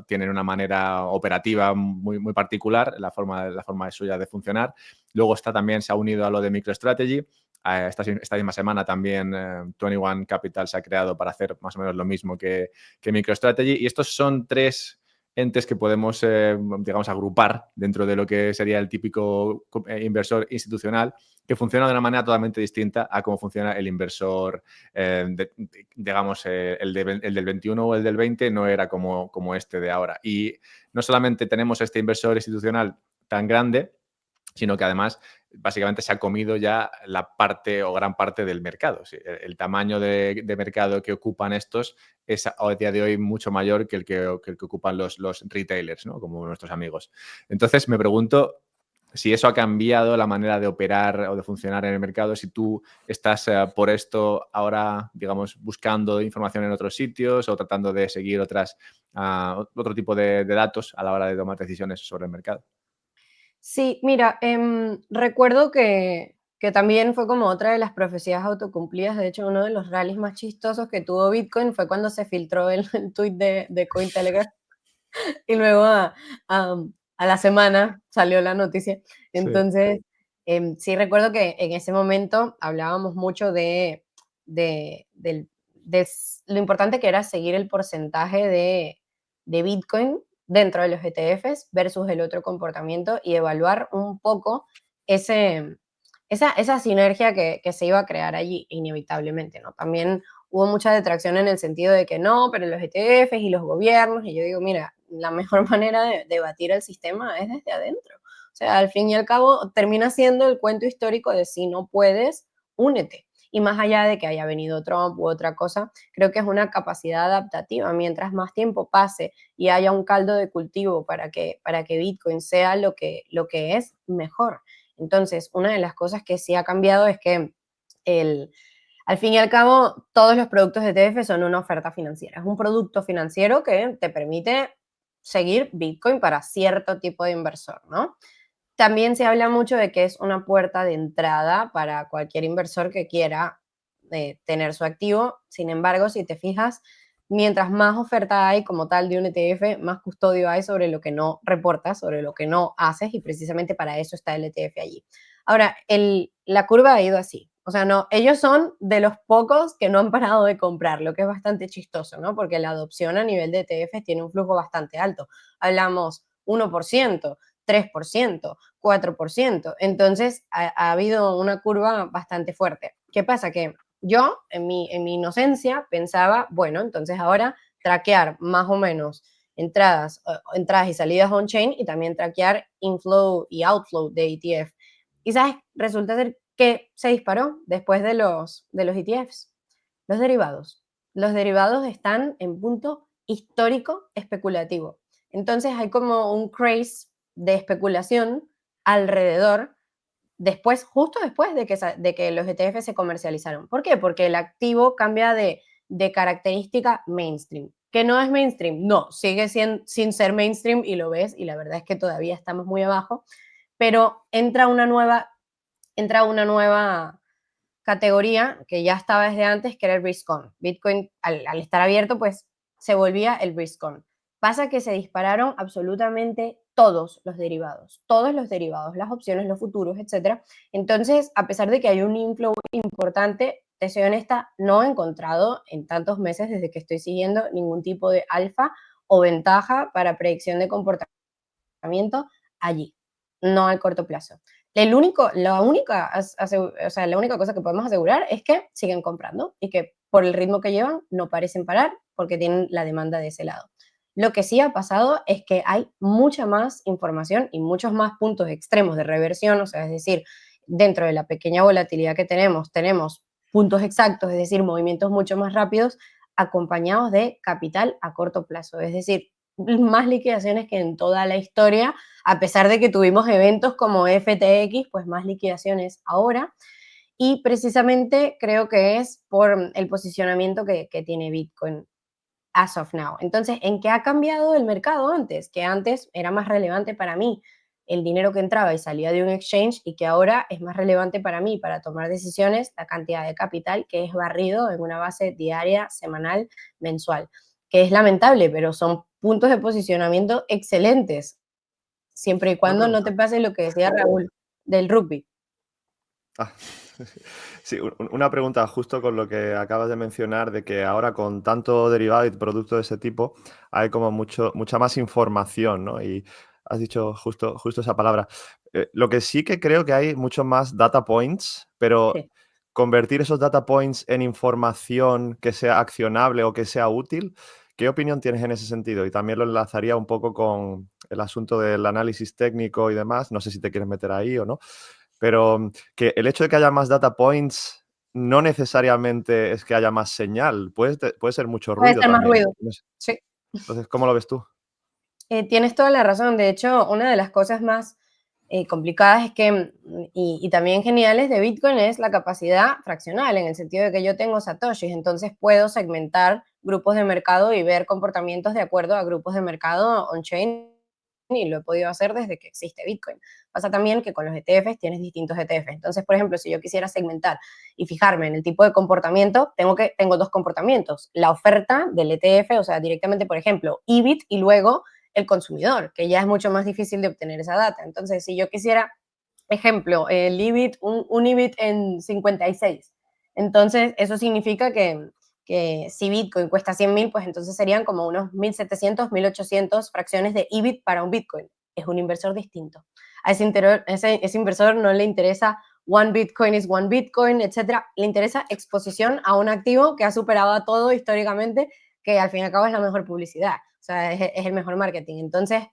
Speaker 1: Tienen una manera operativa muy, muy particular, la forma suya de funcionar. Luego también se ha unido a lo de MicroStrategy. Esta misma semana también 21 Capital se ha creado para hacer más o menos lo mismo que MicroStrategy. Y estos son tres entes que podemos, digamos, agrupar dentro de lo que sería el típico inversor institucional, que funciona de una manera totalmente distinta a cómo funciona el inversor, digamos, el del 21 o el del 20 no era como este de ahora. Y no solamente tenemos este inversor institucional tan grande, sino que además básicamente se ha comido ya la parte o gran parte del mercado. Sí, el tamaño de mercado que ocupan estos es a día de hoy mucho mayor que el que ocupan los retailers, ¿no? Como nuestros amigos. Entonces me pregunto, si eso ha cambiado la manera de operar o de funcionar en el mercado, si tú estás por esto ahora, digamos, buscando información en otros sitios o tratando de seguir otro tipo de datos a la hora de tomar decisiones sobre el mercado.
Speaker 3: Sí, mira, recuerdo que también fue como otra de las profecías autocumplidas. De hecho, uno de los rallies más chistosos que tuvo Bitcoin fue cuando se filtró el tweet de Cointelegraph y luego a- a la semana salió la noticia.
Speaker 2: Sí.
Speaker 3: Entonces, sí recuerdo que en ese momento hablábamos mucho de lo importante que era seguir el porcentaje de Bitcoin dentro de los ETFs versus el otro comportamiento y evaluar un poco esa sinergia que se iba a crear allí inevitablemente, ¿no? También hubo mucha detracción en el sentido de que no, pero los ETFs y los gobiernos, y yo digo, mira, la mejor manera de batir el sistema es desde adentro. O sea, al fin y al cabo termina siendo el cuento histórico de si no puedes, únete. Y más allá de que haya venido Trump u otra cosa, creo que es una capacidad adaptativa. Mientras más tiempo pase y haya un caldo de cultivo para que Bitcoin sea lo que es, mejor. Entonces, una de las cosas que sí ha cambiado es que al fin y al cabo, todos los productos de ETF son una oferta financiera. Es un producto financiero que te permite seguir Bitcoin para cierto tipo de inversor, ¿no? También se habla mucho de que es una puerta de entrada para cualquier inversor que quiera tener su activo. Sin embargo, si te fijas, mientras más oferta hay como tal de un ETF, más custodio hay sobre lo que no reportas, sobre lo que no haces, y precisamente para eso está el ETF allí. Ahora, la curva ha ido así. O sea, no, ellos son de los pocos que no han parado de comprar, lo que es bastante chistoso, ¿no? Porque la adopción a nivel de ETFs tiene un flujo bastante alto. Hablamos 1%, 3%, 4%. Entonces, ha habido una curva bastante fuerte. ¿Qué pasa? Que yo, en mi inocencia, pensaba, bueno, entonces ahora traquear más o menos entradas y salidas on-chain y también traquear inflow y outflow de ETF. Y, ¿sabes? Resulta ser que se disparó después de los ETFs. Los derivados. Los derivados están en punto histórico especulativo. Entonces hay como un craze de especulación alrededor después, justo después de que los ETF se comercializaron. ¿Por qué? Porque el activo cambia de característica mainstream. ¿Que no es mainstream? No, sigue sin ser mainstream y lo ves, y la verdad es que todavía estamos muy abajo, pero entra una nueva categoría que ya estaba desde antes, que era el risk on. Bitcoin, al estar abierto, pues se volvía el risk on. Pasa que se dispararon absolutamente todos los derivados, las opciones, los futuros, etc. Entonces, a pesar de que hay un inflow importante, te soy honesta, no he encontrado en tantos meses desde que estoy siguiendo ningún tipo de alfa o ventaja para predicción de comportamiento allí, no al corto plazo. La única cosa que podemos asegurar es que siguen comprando y que por el ritmo que llevan no parecen parar porque tienen la demanda de ese lado. Lo que sí ha pasado es que hay mucha más información y muchos más puntos extremos de reversión, o sea, es decir, dentro de la pequeña volatilidad que tenemos puntos exactos, es decir, movimientos mucho más rápidos acompañados de capital a corto plazo, es decir, más liquidaciones que en toda la historia, a pesar de que tuvimos eventos como FTX, pues más liquidaciones ahora. Y precisamente creo que es por el posicionamiento que tiene Bitcoin as of now. Entonces, ¿en qué ha cambiado el mercado antes? Que antes era más relevante para mí el dinero que entraba y salía de un exchange, y que ahora es más relevante para mí para tomar decisiones la cantidad de capital que es barrido en una base diaria, semanal, mensual. Que es lamentable, pero son puntos de posicionamiento excelentes, siempre y
Speaker 2: Una
Speaker 3: cuando no te
Speaker 2: pregunta.
Speaker 3: pase lo que decía Raúl del rugby.
Speaker 2: Ah, sí, una pregunta justo con lo que acabas de mencionar, de que ahora con tanto derivado y producto de ese tipo hay como mucha más información, ¿no? Y has dicho justo esa palabra. Lo que sí que creo que hay mucho más data points, pero
Speaker 3: Sí.
Speaker 2: convertir esos data points en información que sea accionable o que sea útil, ¿qué opinión tienes en ese sentido? Y también lo enlazaría un poco con el asunto del análisis técnico y demás, no sé si te quieres meter ahí o no. Pero que el hecho de que haya más data points no necesariamente es que haya más señal, puede ser mucho
Speaker 3: Puede
Speaker 2: ruido
Speaker 3: ser más
Speaker 2: también.
Speaker 3: ruido.
Speaker 2: No sé.
Speaker 3: Sí.
Speaker 2: Entonces, ¿cómo lo ves tú?
Speaker 3: Tienes toda la razón. De hecho, una de las cosas más complicadas es que, y también geniales de Bitcoin, es la capacidad fraccional, en el sentido de que yo tengo satoshis, entonces puedo segmentar grupos de mercado y ver comportamientos de acuerdo a grupos de mercado on-chain, y lo he podido hacer desde que existe Bitcoin. Pasa también que con los ETFs tienes distintos ETFs. Entonces, por ejemplo, si yo quisiera segmentar y fijarme en el tipo de comportamiento, tengo dos comportamientos. La oferta del ETF, o sea, directamente, por ejemplo, EBIT, y luego el consumidor, que ya es mucho más difícil de obtener esa data. Entonces, si yo quisiera, ejemplo, el EBIT, un EBIT en 56, entonces eso significa que si Bitcoin cuesta 100.000, pues entonces serían como unos 1.700, 1.800 fracciones de EBIT para un Bitcoin. Es un inversor distinto. A ese inversor no le interesa one Bitcoin is one Bitcoin, etcétera. Le interesa exposición a un activo que ha superado a todo históricamente, que al fin y al cabo es la mejor publicidad. O sea, es el mejor marketing. Entonces,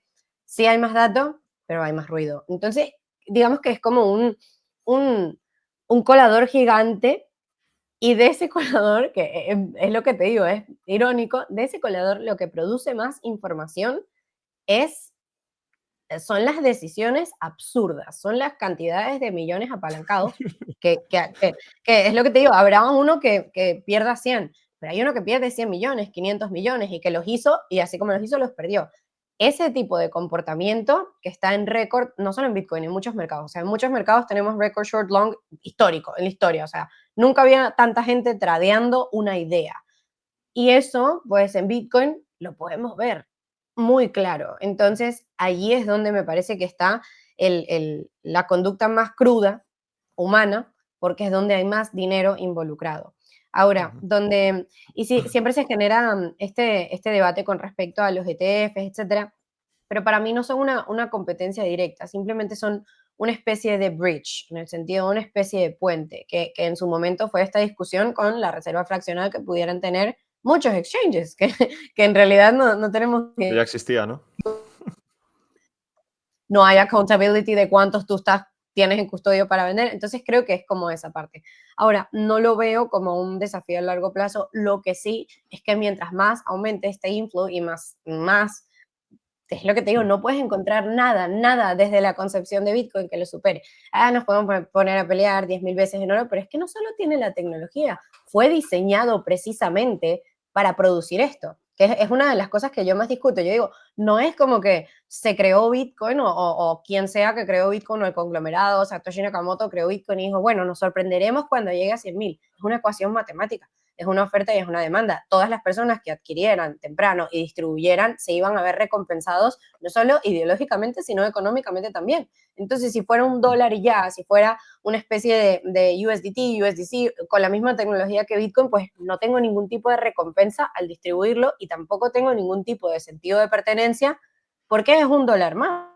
Speaker 3: sí hay más datos, pero hay más ruido. Entonces, digamos que es como un colador gigante, y de ese colador, que es lo que te digo, es irónico, de ese colador lo que produce más información son las decisiones absurdas, son las cantidades de millones apalancados, que es lo que te digo, habrá uno que pierda 100, pero hay uno que pierde 100 millones, 500 millones, y que los hizo, y así como los hizo, los perdió. Ese tipo de comportamiento que está en récord, no solo en Bitcoin, en muchos mercados. O sea, en muchos mercados tenemos récord short long histórico, en la historia. O sea, nunca había tanta gente tradeando una idea. Y eso, pues en Bitcoin lo podemos ver muy claro. Entonces, allí es donde me parece que está la conducta más cruda, humana, porque es donde hay más dinero involucrado. Ahora, y sí, siempre se genera este debate con respecto a los ETFs, etcétera, pero para mí no son una competencia directa, simplemente son una especie de bridge, en el sentido de una especie de puente, que en su momento fue esta discusión con la reserva fraccional que pudieran tener muchos exchanges, que en realidad no tenemos
Speaker 2: Que ya existía, ¿no?
Speaker 3: no hay accountability de cuántos tienes en custodio para vender. Entonces creo que es como esa parte. Ahora, no lo veo como un desafío a largo plazo. Lo que sí es que mientras más aumente este inflow y más, es lo que te digo, no puedes encontrar nada desde la concepción de Bitcoin que lo supere. Nos podemos poner a pelear 10.000 veces en oro, pero es que no solo tiene la tecnología, fue diseñado precisamente para producir esto, que es una de las cosas que yo más discuto. Yo digo, no es como que se creó Bitcoin o quien sea que creó Bitcoin o el conglomerado, Satoshi Nakamoto creó Bitcoin y dijo, bueno, nos sorprenderemos cuando llegue a 100.000. Es una ecuación matemática. Es una oferta y es una demanda. Todas las personas que adquirieran temprano y distribuyeran se iban a ver recompensados, no solo ideológicamente, sino económicamente también. Entonces, si fuera $1 y ya, si fuera una especie de USDT, USDC, con la misma tecnología que Bitcoin, pues no tengo ningún tipo de recompensa al distribuirlo y tampoco tengo ningún tipo de sentido de pertenencia, porque es $1 más.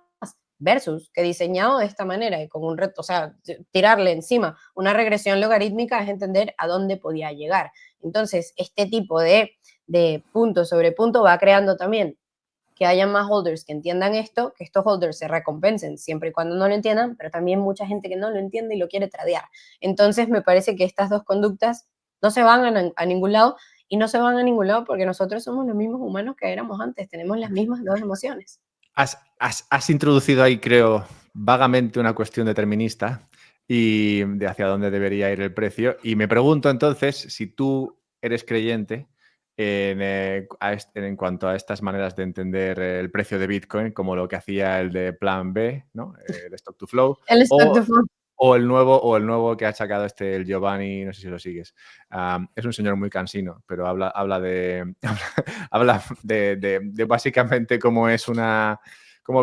Speaker 3: Versus que diseñado de esta manera y con un reto, o sea, tirarle encima una regresión logarítmica es entender a dónde podía llegar. Entonces, este tipo de punto sobre punto va creando también que haya más holders que entiendan esto, que estos holders se recompensen siempre y cuando no lo entiendan, pero también mucha gente que no lo entiende y lo quiere tradear. Entonces, me parece que estas dos conductas no se van a ningún lado, y no se van a ningún lado porque nosotros somos los mismos humanos que éramos antes, tenemos las mismas dos emociones.
Speaker 1: Has introducido ahí, creo, vagamente una cuestión determinista y de hacia dónde debería ir el precio. Y me pregunto entonces si tú eres creyente en cuanto a estas maneras de entender el precio de Bitcoin, como lo que hacía el de Plan B, ¿no? El Stock to Flow,
Speaker 3: El stock to flow.
Speaker 1: o el nuevo que ha sacado el Giovanni, no sé si lo sigues. Es un señor muy cansino, pero habla de básicamente cómo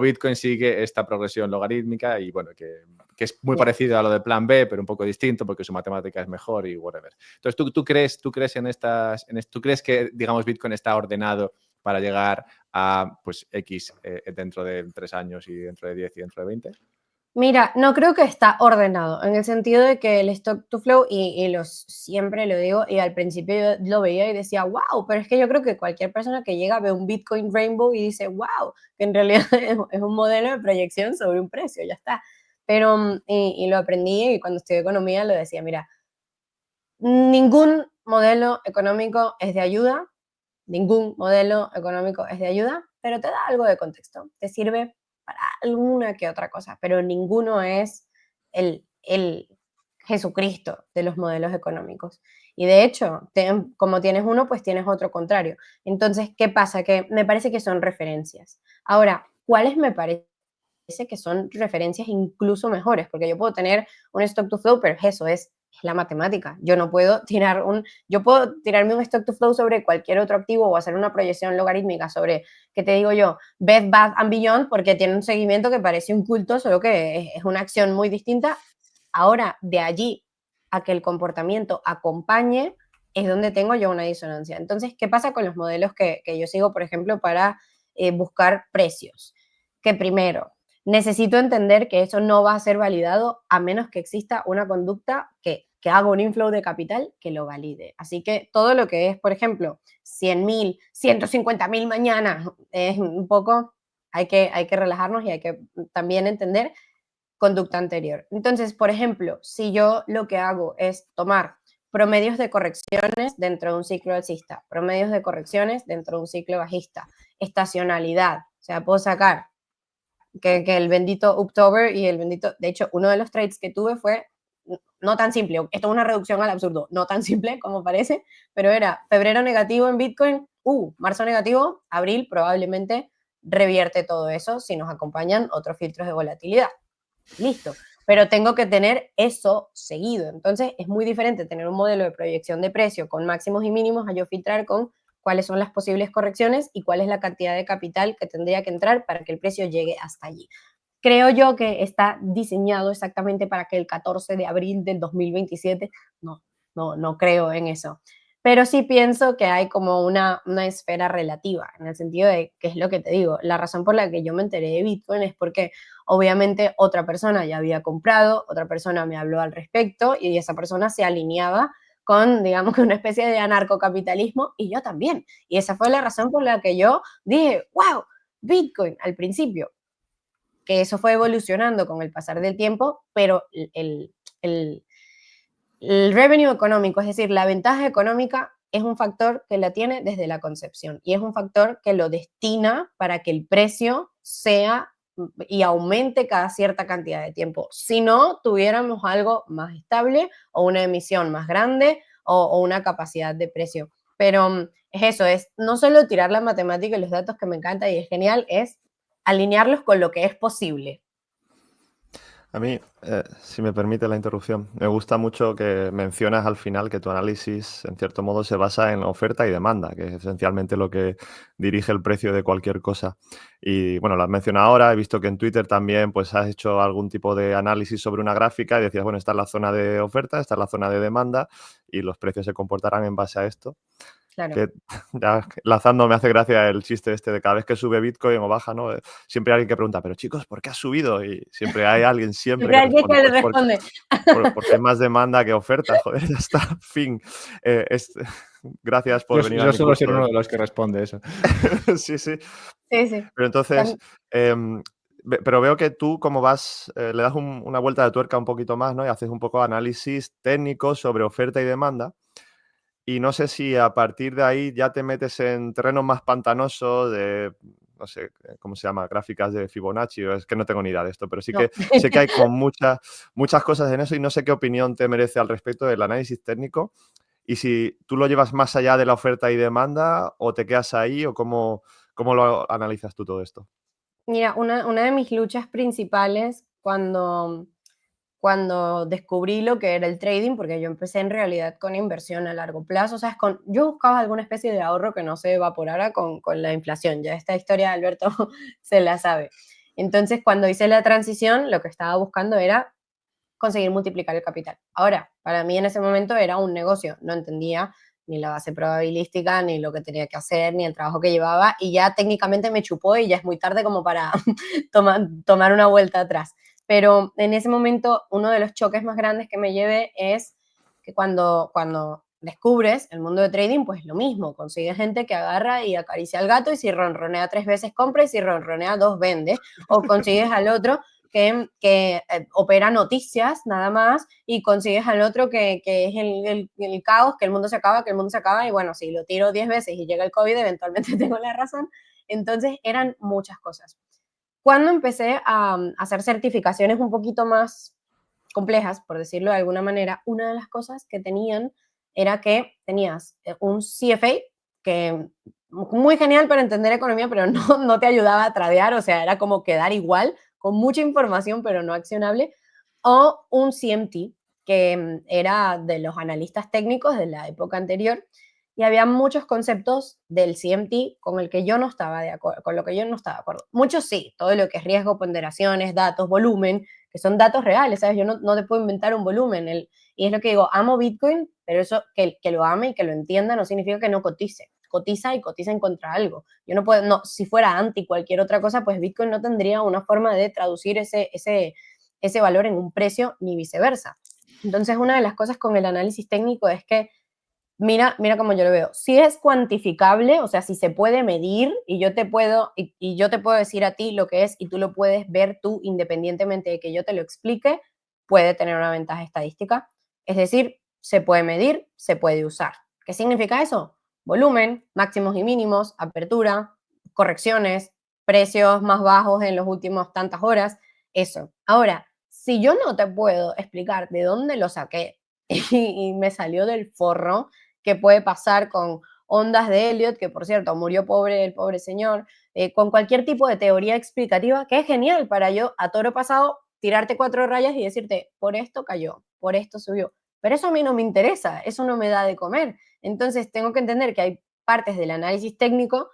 Speaker 1: Bitcoin sigue esta progresión logarítmica y bueno, que es muy parecido a lo de Plan B, pero un poco distinto porque su matemática es mejor y whatever. Entonces, ¿tú crees tú crees que, digamos, Bitcoin está ordenado para llegar a pues X dentro de 3 años y dentro de 10 y dentro de 20?
Speaker 3: Mira, no creo que está ordenado, en el sentido de que el stock to flow, siempre lo digo, y al principio yo lo veía y decía, wow, pero es que yo creo que cualquier persona que llega ve un Bitcoin Rainbow y dice, wow, que en realidad es un modelo de proyección sobre un precio, ya está. Pero, y lo aprendí, y cuando estudié economía lo decía, mira, ningún modelo económico es de ayuda, ningún modelo económico es de ayuda, pero te da algo de contexto, te sirve para alguna que otra cosa, pero ninguno es el Jesucristo de los modelos económicos. Y de hecho, como tienes uno, pues tienes otro contrario. Entonces, ¿qué pasa? Que me parece que son referencias. Ahora, ¿cuáles me parece que son referencias incluso mejores? Porque yo puedo tener un stock to flow, pero eso es la matemática. Yo puedo tirarme un stock to flow sobre cualquier otro activo o hacer una proyección logarítmica sobre, ¿qué te digo yo? Bed Bath & Beyond, porque tiene un seguimiento que parece un culto, solo que es una acción muy distinta. Ahora, de allí a que el comportamiento acompañe, es donde tengo yo una disonancia. Entonces, ¿qué pasa con los modelos que yo sigo, por ejemplo, para buscar precios? Que primero, necesito entender que eso no va a ser validado a menos que exista una conducta que haga un inflow de capital que lo valide. Así que todo lo que es, por ejemplo, 100.000, 150.000 mañana, es un poco, hay que relajarnos y hay que también entender conducta anterior. Entonces, por ejemplo, si yo lo que hago es tomar promedios de correcciones dentro de un ciclo alcista, promedios de correcciones dentro de un ciclo bajista, estacionalidad, o sea, puedo sacar que el bendito October y el bendito, de hecho, uno de los trades que tuve fue no tan simple, esto es una reducción al absurdo, no tan simple como parece, pero era febrero negativo en Bitcoin, marzo negativo, abril probablemente revierte todo eso si nos acompañan otros filtros de volatilidad. Listo, pero tengo que tener eso seguido. Entonces es muy diferente tener un modelo de proyección de precio con máximos y mínimos a yo filtrar con cuáles son las posibles correcciones y cuál es la cantidad de capital que tendría que entrar para que el precio llegue hasta allí. Creo yo que está diseñado exactamente para que el 14 de abril del 2027, no creo en eso. Pero sí pienso que hay como una esfera relativa, en el sentido de, que es lo que te digo, la razón por la que yo me enteré de Bitcoin es porque obviamente otra persona ya había comprado, otra persona me habló al respecto y esa persona se alineaba con, digamos, una especie de anarcocapitalismo y yo también. Y esa fue la razón por la que yo dije, wow, Bitcoin al principio, que eso fue evolucionando con el pasar del tiempo, pero el revenue económico, es decir, la ventaja económica es un factor que la tiene desde la concepción y es un factor que lo destina para que el precio sea y aumente cada cierta cantidad de tiempo. Si no, tuviéramos algo más estable o una emisión más grande o una capacidad de precio. Pero es eso, es no solo tirar la matemática y los datos que me encanta y es genial, es alinearlos con lo que es posible.
Speaker 2: A mí, si me permite la interrupción, me gusta mucho que mencionas al final que tu análisis, en cierto modo, se basa en oferta y demanda, que es esencialmente lo que dirige el precio de cualquier cosa. Y bueno, lo has mencionado ahora, he visto que en Twitter también pues, has hecho algún tipo de análisis sobre una gráfica y decías, bueno, esta es la zona de oferta, esta es la zona de demanda y los precios se comportarán en base a esto.
Speaker 3: Claro.
Speaker 2: Que ya lanzando me hace gracia el chiste este de cada vez que sube Bitcoin o baja, ¿no? Siempre hay alguien que pregunta, pero chicos, ¿por qué ha subido? Y siempre hay alguien
Speaker 3: Siempre hay alguien que le
Speaker 2: pues
Speaker 3: responde.
Speaker 2: porque hay más demanda que oferta, joder, ya está, fin. Gracias por venir a
Speaker 1: Yo
Speaker 2: mi
Speaker 1: suelo ser
Speaker 2: curso.
Speaker 1: uno de los que responde eso.
Speaker 2: Sí, sí.
Speaker 3: Sí, sí.
Speaker 2: Pero entonces, pero veo que tú como vas, le das una vuelta de tuerca un poquito más, ¿no? Y haces un poco de análisis técnico sobre oferta y demanda. Y no sé si a partir de ahí ya te metes en terrenos más pantanosos de, no sé, ¿cómo se llama? Gráficas de Fibonacci, es que no tengo ni idea de esto, pero sí
Speaker 3: No.
Speaker 2: que sé que hay como muchas cosas en eso y no sé qué opinión te merece al respecto del análisis técnico y si tú lo llevas más allá de la oferta y demanda o te quedas ahí o cómo lo analizas tú todo esto.
Speaker 3: Mira, una de mis luchas principales cuando descubrí lo que era el trading, porque yo empecé en realidad con inversión a largo plazo, o sea, yo buscaba alguna especie de ahorro que no se evaporara con la inflación, ya esta historia Alberto se la sabe. Entonces, cuando hice la transición, lo que estaba buscando era conseguir multiplicar el capital. Ahora, para mí en ese momento era un negocio, no entendía ni la base probabilística, ni lo que tenía que hacer, ni el trabajo que llevaba, y ya técnicamente me chupó y ya es muy tarde como para tomar una vuelta atrás. Pero en ese momento, uno de los choques más grandes que me llevé es que cuando descubres el mundo de trading, pues lo mismo, consigues gente que agarra y acaricia al gato y si ronronea 3 veces compra y si ronronea 2 vende, o consigues al otro que opera noticias nada más y consigues al otro que es el caos, que el mundo se acaba y bueno, si lo tiro 10 veces y llega el COVID, eventualmente tengo la razón. Entonces eran muchas cosas. Cuando empecé a hacer certificaciones un poquito más complejas, por decirlo de alguna manera, una de las cosas que tenían era que tenías un CFA que muy genial para entender economía, pero no te ayudaba a tradear, o sea, era como quedar igual, con mucha información, pero no accionable, o un CMT, que era de los analistas técnicos de la época anterior, y había muchos conceptos del CMT con el que yo no estaba de acuerdo, con lo que yo no estaba de acuerdo. Muchos sí, todo lo que es riesgo, ponderaciones, datos, volumen, que son datos reales, ¿sabes? Yo no te puedo inventar un volumen. Y es lo que digo, amo Bitcoin, pero eso, que lo ame y que lo entienda no significa que no cotice. Cotiza y cotiza en contra de algo. Yo no puedo, no, si fuera anti cualquier otra cosa, pues Bitcoin no tendría una forma de traducir ese valor en un precio ni viceversa. Entonces, una de las cosas con el análisis técnico es que mira cómo yo lo veo. Si es cuantificable, o sea, si se puede medir y yo te puedo decir a ti lo que es y tú lo puedes ver tú independientemente de que yo te lo explique, puede tener una ventaja estadística. Es decir, se puede medir, se puede usar. ¿Qué significa eso? Volumen, máximos y mínimos, apertura, correcciones, precios más bajos en los últimos tantas horas, eso. Ahora, si yo no te puedo explicar de dónde lo saqué y me salió del forro, que puede pasar con ondas de Elliot, que por cierto murió pobre el pobre señor, con cualquier tipo de teoría explicativa, que es genial para yo a toro pasado tirarte 4 rayas y decirte, por esto cayó, por esto subió. Pero eso a mí no me interesa, eso no me da de comer. Entonces tengo que entender que hay partes del análisis técnico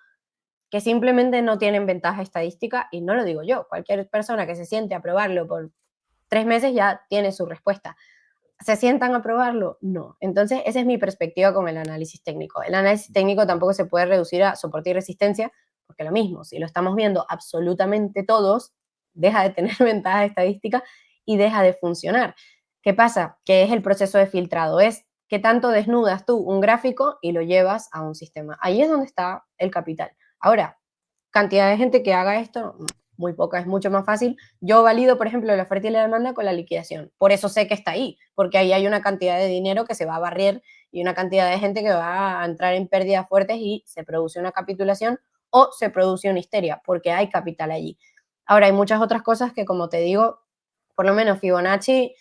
Speaker 3: que simplemente no tienen ventaja estadística, y no lo digo yo, cualquier persona que se siente a probarlo por 3 meses ya tiene su respuesta. ¿Se sientan a probarlo? No. Entonces, esa es mi perspectiva con el análisis técnico. El análisis técnico tampoco se puede reducir a soporte y resistencia, porque lo mismo, si lo estamos viendo absolutamente todos, deja de tener ventaja estadística y deja de funcionar. ¿Qué pasa? Que es el proceso de filtrado, es que tanto desnudas tú un gráfico y lo llevas a un sistema. Ahí es donde está el capital. Ahora, cantidad de gente que haga esto, muy poca, es mucho más fácil. Yo valido, por ejemplo, la oferta y la demanda con la liquidación. Por eso sé que está ahí, porque ahí hay una cantidad de dinero que se va a barrer y una cantidad de gente que va a entrar en pérdidas fuertes y se produce una capitulación o se produce una histeria, porque hay capital allí. Ahora, hay muchas otras cosas que, como te digo, por lo menos Fibonacci,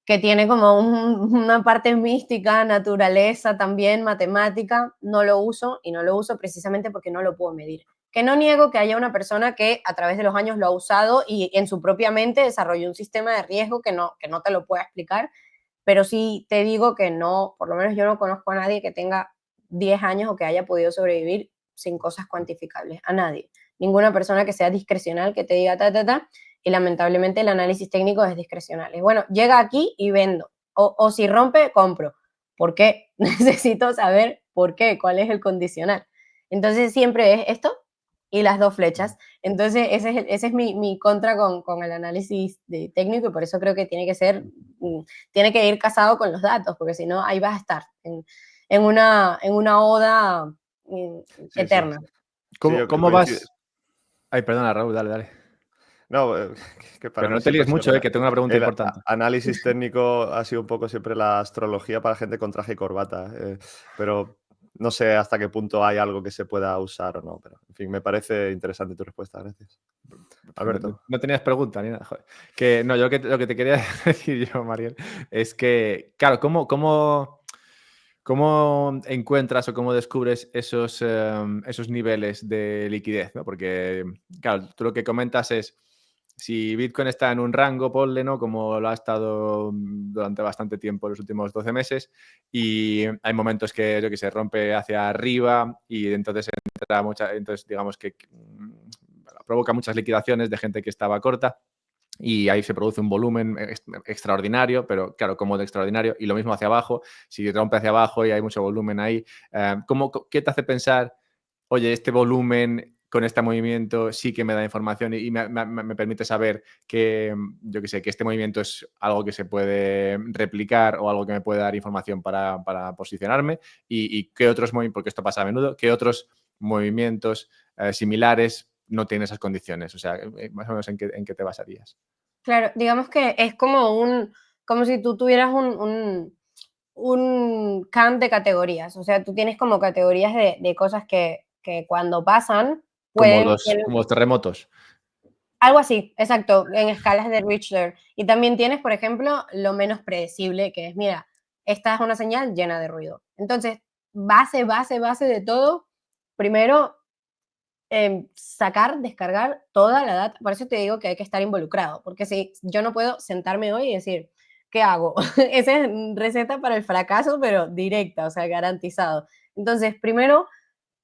Speaker 3: que tiene como una parte mística, naturaleza también, matemática, no lo uso, y no lo uso precisamente porque no lo puedo medir. Que no niego que haya una persona que a través de los años lo ha usado y en su propia mente desarrolló un sistema de riesgo que no te lo pueda explicar, pero sí te digo que no, por lo menos yo no conozco a nadie que tenga 10 años o que haya podido sobrevivir sin cosas cuantificables, a nadie. Ninguna persona que sea discrecional, que te diga y lamentablemente el análisis técnico es discrecional. Es bueno, llega aquí y vendo, o si rompe, compro. ¿Por qué? Necesito saber por qué, cuál es el condicional. Entonces siempre es esto y las dos flechas. Entonces ese es mi contra con el análisis técnico, y por eso creo que tiene que ir casado con los datos, porque si no ahí vas a estar en una oda eterna.
Speaker 1: ¿Cómo vas? Ay, perdona, Raúl, dale.
Speaker 2: No, que para
Speaker 1: Pero
Speaker 2: mí
Speaker 1: no te líes
Speaker 2: siempre
Speaker 1: mucho, que tengo una pregunta
Speaker 2: el
Speaker 1: importante.
Speaker 2: análisis técnico ha sido un poco siempre la astrología para gente con traje y corbata, pero no sé hasta qué punto hay algo que se pueda usar o no, pero en fin, me parece interesante tu respuesta, gracias. Alberto.
Speaker 1: No tenías pregunta ni nada, joder. Que no, yo lo que te quería decir yo, Mariel, es que, claro, ¿cómo encuentras o cómo descubres esos niveles de liquidez, ¿no? Porque, claro, tú lo que comentas es, si Bitcoin está en un rango, ponle, ¿no? Como lo ha estado durante bastante tiempo, los últimos 12 meses, y hay momentos que, yo que sé, rompe hacia arriba y entonces digamos que provoca muchas liquidaciones de gente que estaba corta. Y ahí se produce un volumen extraordinario, pero claro, como de extraordinario, y lo mismo hacia abajo, si rompe hacia abajo y hay mucho volumen ahí, ¿qué te hace pensar, oye, este volumen con este movimiento sí que me da información y me permite saber que, yo qué sé, que este movimiento es algo que se puede replicar o algo que me puede dar información para posicionarme? Y qué otros movimientos, porque esto pasa a menudo, qué otros movimientos similares no tienen esas condiciones? O sea, más o menos en qué te basarías.
Speaker 3: Claro, digamos que es como si tú tuvieras un camp de categorías. O sea, tú tienes como categorías de cosas que cuando pasan
Speaker 1: Como
Speaker 3: pueden...
Speaker 1: los terremotos.
Speaker 3: Algo así, exacto, en escalas de Richter. Y también tienes, por ejemplo, lo menos predecible, que es, mira, esta es una señal llena de ruido. Entonces, base de todo, primero, sacar, descargar toda la data. Por eso te digo que hay que estar involucrado, porque si yo no puedo sentarme hoy y decir, ¿qué hago? Esa es receta para el fracaso, pero directa, o sea, garantizado. Entonces, primero,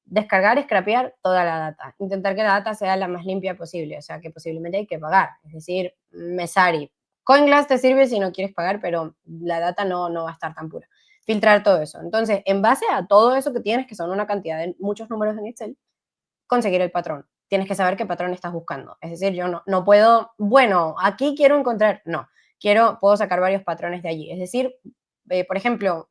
Speaker 3: descargar, scrapear toda la data. Intentar que la data sea la más limpia posible, o sea, que posiblemente hay que pagar. Es decir, Mesari. CoinGlass te sirve si no quieres pagar, pero la data no va a estar tan pura. Filtrar todo eso. Entonces, en base a todo eso que tienes, que son una cantidad de muchos números en Excel, conseguir el patrón. Tienes que saber qué patrón estás buscando. Es decir, yo no puedo, bueno, aquí quiero encontrar, no, puedo sacar varios patrones de allí. Es decir, por ejemplo,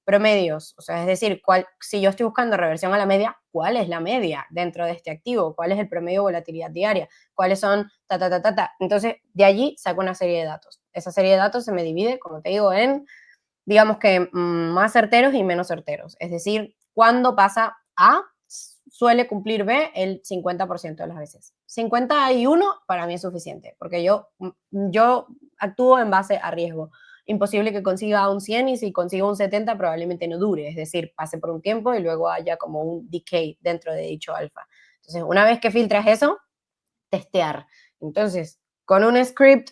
Speaker 3: promedios, o sea, es decir, si yo estoy buscando reversión a la media, ¿cuál es la media dentro de este activo? ¿Cuál es el promedio de volatilidad diaria? ¿Cuáles son ta? Entonces, de allí saco una serie de datos. Esa serie de datos se me divide, como te digo, en, digamos que más certeros y menos certeros. Es decir, cuando pasa A, suele cumplir B el 50% de las veces. 51 para mí es suficiente, porque yo actúo en base a riesgo. Imposible que consiga un 100 y si consigo un 70 probablemente no dure, es decir, pase por un tiempo y luego haya como un decay dentro de dicho alfa. Entonces, una vez que filtras eso, testear. Entonces, con un script,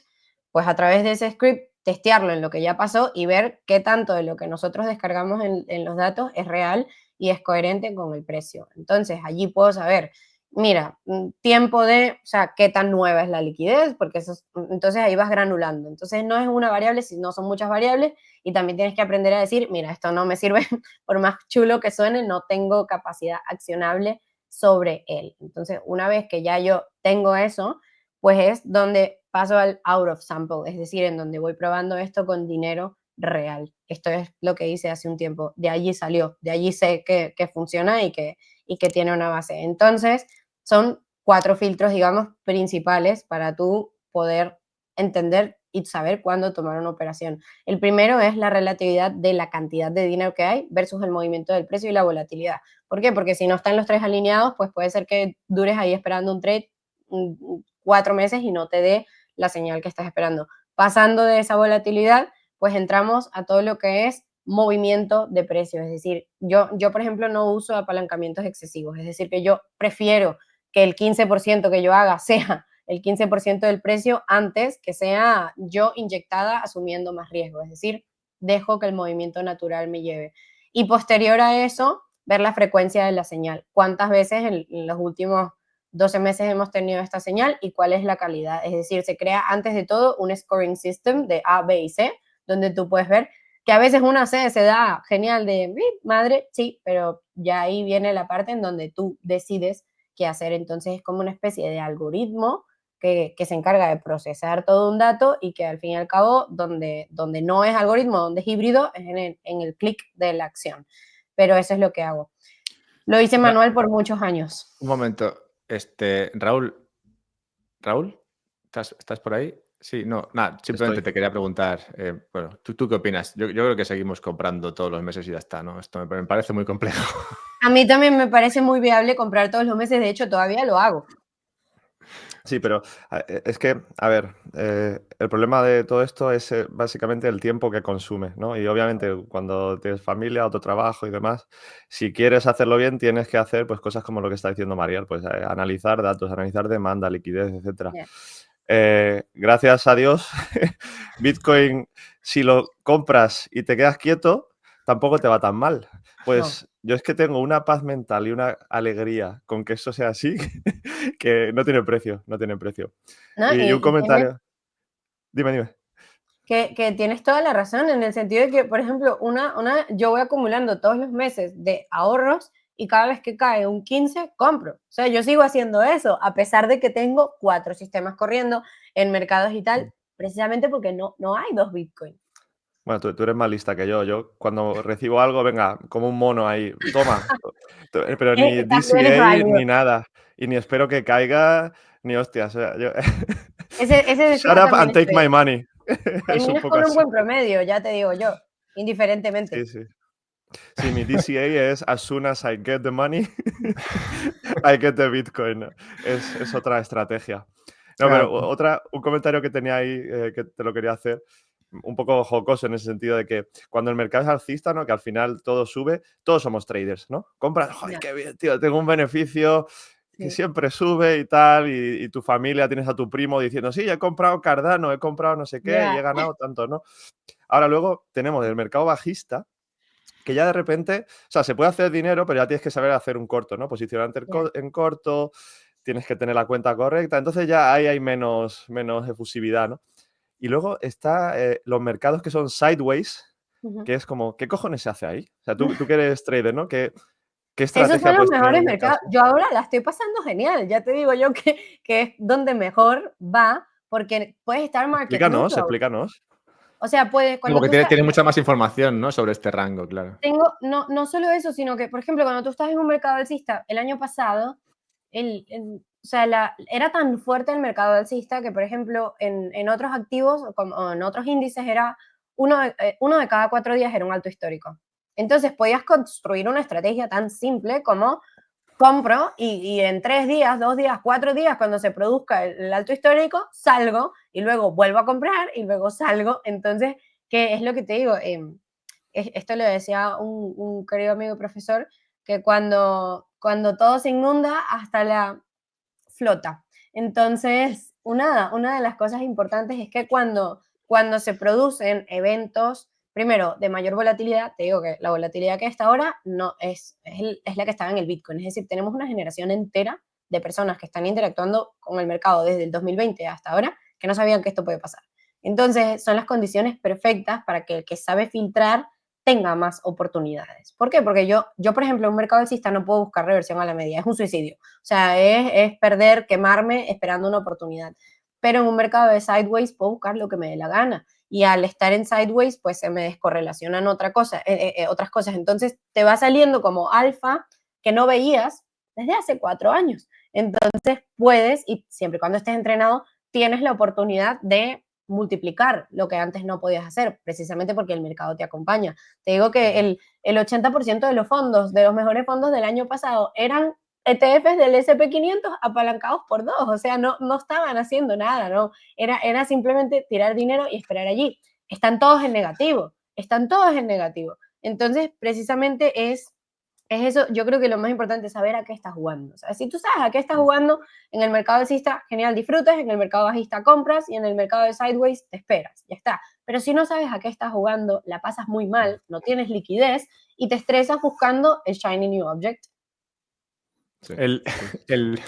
Speaker 3: pues a través de ese script, testearlo en lo que ya pasó y ver qué tanto de lo que nosotros descargamos en los datos es real y es coherente con el precio. Entonces, allí puedo saber, mira, tiempo de, o sea, qué tan nueva es la liquidez, porque entonces ahí vas granulando. Entonces, no es una variable, sino son muchas variables y también tienes que aprender a decir, mira, esto no me sirve, por más chulo que suene, no tengo capacidad accionable sobre él. Entonces, una vez que ya yo tengo eso, pues es donde paso al out of sample, es decir, en donde voy probando esto con dinero real. Esto es lo que hice hace un tiempo. De allí salió, de allí sé que funciona y que tiene una base. Entonces, son 4 filtros, digamos, principales para tú poder entender y saber cuándo tomar una operación. El primero es la relatividad de la cantidad de dinero que hay versus el movimiento del precio y la volatilidad. ¿Por qué? Porque si no están los tres alineados, pues puede ser que dures ahí esperando un trade 4 meses y no te dé la señal que estás esperando. Pasando de esa volatilidad, pues entramos a todo lo que es movimiento de precios. Es decir, yo por ejemplo, no uso apalancamientos excesivos. Es decir, que yo prefiero que el 15% que yo haga sea el 15% del precio antes que sea yo inyectada asumiendo más riesgo. Es decir, dejo que el movimiento natural me lleve. Y posterior a eso, ver la frecuencia de la señal. ¿Cuántas veces en los últimos 12 meses hemos tenido esta señal y cuál es la calidad? Es decir, se crea antes de todo un scoring system de A, B y C, donde tú puedes ver que a veces una C se da genial de madre, sí, pero ya ahí viene la parte en donde tú decides qué hacer. Entonces es como una especie de algoritmo que se encarga de procesar todo un dato y que al fin y al cabo, donde no es algoritmo, donde es híbrido, es en el clic de la acción. Pero eso es lo que hago. Lo hice manual por muchos años.
Speaker 1: Un momento, Raúl, ¿estás por ahí? Sí, no, nada, simplemente te quería preguntar, bueno, ¿tú qué opinas? Yo creo que seguimos comprando todos los meses y ya está, ¿no? Esto me parece muy complejo.
Speaker 3: A mí también me parece muy viable comprar todos los meses, de hecho todavía lo hago.
Speaker 2: Sí, pero es que, a ver, el problema de todo esto es básicamente el tiempo que consume, ¿no? Y obviamente cuando tienes familia, otro trabajo y demás, si quieres hacerlo bien, tienes que hacer pues cosas como lo que está diciendo Mariel, pues analizar datos, analizar demanda, liquidez, etcétera.
Speaker 3: Yeah.
Speaker 2: Gracias a Dios, Bitcoin, si lo compras y te quedas quieto, tampoco te va tan mal. Pues yo es que tengo una paz mental y una alegría con que eso sea así que no tiene precio, no tiene precio.
Speaker 3: ¿No?
Speaker 2: Y un comentario. Dime.
Speaker 3: Que tienes toda la razón en el sentido de que, por ejemplo, yo voy acumulando todos los meses de ahorros y cada vez que cae un 15, compro. O sea, yo sigo haciendo eso, a pesar de que tengo 4 sistemas corriendo en mercados y tal, precisamente porque no hay 2 Bitcoin.
Speaker 2: Bueno, tú eres más lista que yo. Yo cuando recibo algo, venga, como un mono ahí, toma. Pero ni
Speaker 3: También es
Speaker 2: DCA
Speaker 3: válido.
Speaker 2: ni nada. Y ni espero que caiga, ni hostias. O sea, yo...
Speaker 3: Ese
Speaker 2: Shut
Speaker 3: deseo
Speaker 2: up
Speaker 3: también
Speaker 2: and take
Speaker 3: estoy.
Speaker 2: my money. Es un
Speaker 3: Terminas
Speaker 2: poco
Speaker 3: con un
Speaker 2: así.
Speaker 3: buen promedio, ya te digo yo, indiferentemente.
Speaker 2: Sí. Sí, mi DCA es as soon as I get the money, I get the Bitcoin. Es otra estrategia. No, pero
Speaker 1: Claro.
Speaker 2: un comentario que tenía ahí que te lo quería hacer, un poco jocoso en ese sentido de que cuando el mercado es alcista, ¿no? Que al final todo sube, todos somos traders, ¿no? Compras, ¡ay,
Speaker 3: Ya,
Speaker 2: qué bien, tío! Tengo un beneficio que
Speaker 3: sí,
Speaker 2: siempre sube y tal, y tu familia, tienes a tu primo diciendo, sí, he comprado Cardano, he comprado no sé qué y he
Speaker 3: ya,
Speaker 2: ganado tanto, ¿no? Ahora luego tenemos el mercado bajista, que ya de repente, o sea, se puede hacer dinero, pero ya tienes que saber hacer un corto, ¿no? Posicionarte
Speaker 3: ya,
Speaker 2: en corto, tienes que tener la cuenta correcta, entonces ya ahí hay menos efusividad, ¿no? Y luego está los mercados que son sideways,
Speaker 3: ujú.
Speaker 2: que es como, ¿qué cojones se hace ahí? O sea, tú que eres trader, ¿no? ¿Qué
Speaker 3: Esos
Speaker 2: estrategia
Speaker 3: son los
Speaker 2: puedes tener en
Speaker 3: mejores
Speaker 2: un mercado
Speaker 3: mercados.
Speaker 2: así?
Speaker 3: Yo ahora la estoy pasando genial. Ya te digo yo que es donde mejor va, porque puedes estar market
Speaker 2: Explícanos,
Speaker 3: neutral.
Speaker 2: explícanos.
Speaker 3: O sea, puedes,
Speaker 1: No,
Speaker 3: cuando
Speaker 1: porque
Speaker 3: tú
Speaker 1: tiene,
Speaker 3: estás,
Speaker 1: tiene mucha más información, ¿no? Sobre este rango, claro.
Speaker 3: no solo eso, sino que, por ejemplo, cuando tú estás en un mercado alcista, el año pasado, o sea, era tan fuerte el mercado alcista que, por ejemplo, en otros activos, como o en otros índices, era uno de cada 4 días era un alto histórico. Entonces, podías construir una estrategia tan simple como compro y en 3 días, 2 días, 4 días, cuando se produzca el alto histórico, salgo y luego vuelvo a comprar y luego salgo. Entonces, ¿qué es lo que te digo? Esto le decía un querido amigo y profesor, que cuando todo se inunda, hasta la flota. Entonces, una de las cosas importantes es que cuando se producen eventos, primero, de mayor volatilidad, te digo que la volatilidad que está ahora no es la que estaba en el Bitcoin. Es decir, tenemos una generación entera de personas que están interactuando con el mercado desde el 2020 hasta ahora que no sabían que esto puede pasar. Entonces, son las condiciones perfectas para que el que sabe filtrar tenga más oportunidades. ¿Por qué? Porque yo por ejemplo, en un mercado alcista no puedo buscar reversión a la media, es un suicidio. O sea, es perder, quemarme esperando una oportunidad. Pero en un mercado de sideways puedo buscar lo que me dé la gana. Y al estar en sideways, pues se me descorrelacionan otras cosas. Entonces te va saliendo como alfa que no veías desde hace 4 años. Entonces puedes, y siempre y cuando estés entrenado, tienes la oportunidad de multiplicar lo que antes no podías hacer, precisamente porque el mercado te acompaña. Te digo que el 80% de los fondos, de los mejores fondos del año pasado, eran ETFs del SP 500 apalancados por 2, o sea, no estaban haciendo nada, ¿no? Era simplemente tirar dinero y esperar allí. Están todos en negativo, están todos en negativo. Entonces, precisamente es eso, yo creo que lo más importante es saber a qué estás jugando. O sea, si tú sabes a qué estás jugando, en el mercado alcista, genial, disfrutas, en el mercado bajista compras y en el mercado de sideways te esperas, ya está. Pero si no sabes a qué estás jugando, la pasas muy mal, no tienes liquidez y te estresas buscando el shiny new object.
Speaker 2: Sí,
Speaker 1: El,
Speaker 2: sí.
Speaker 1: el-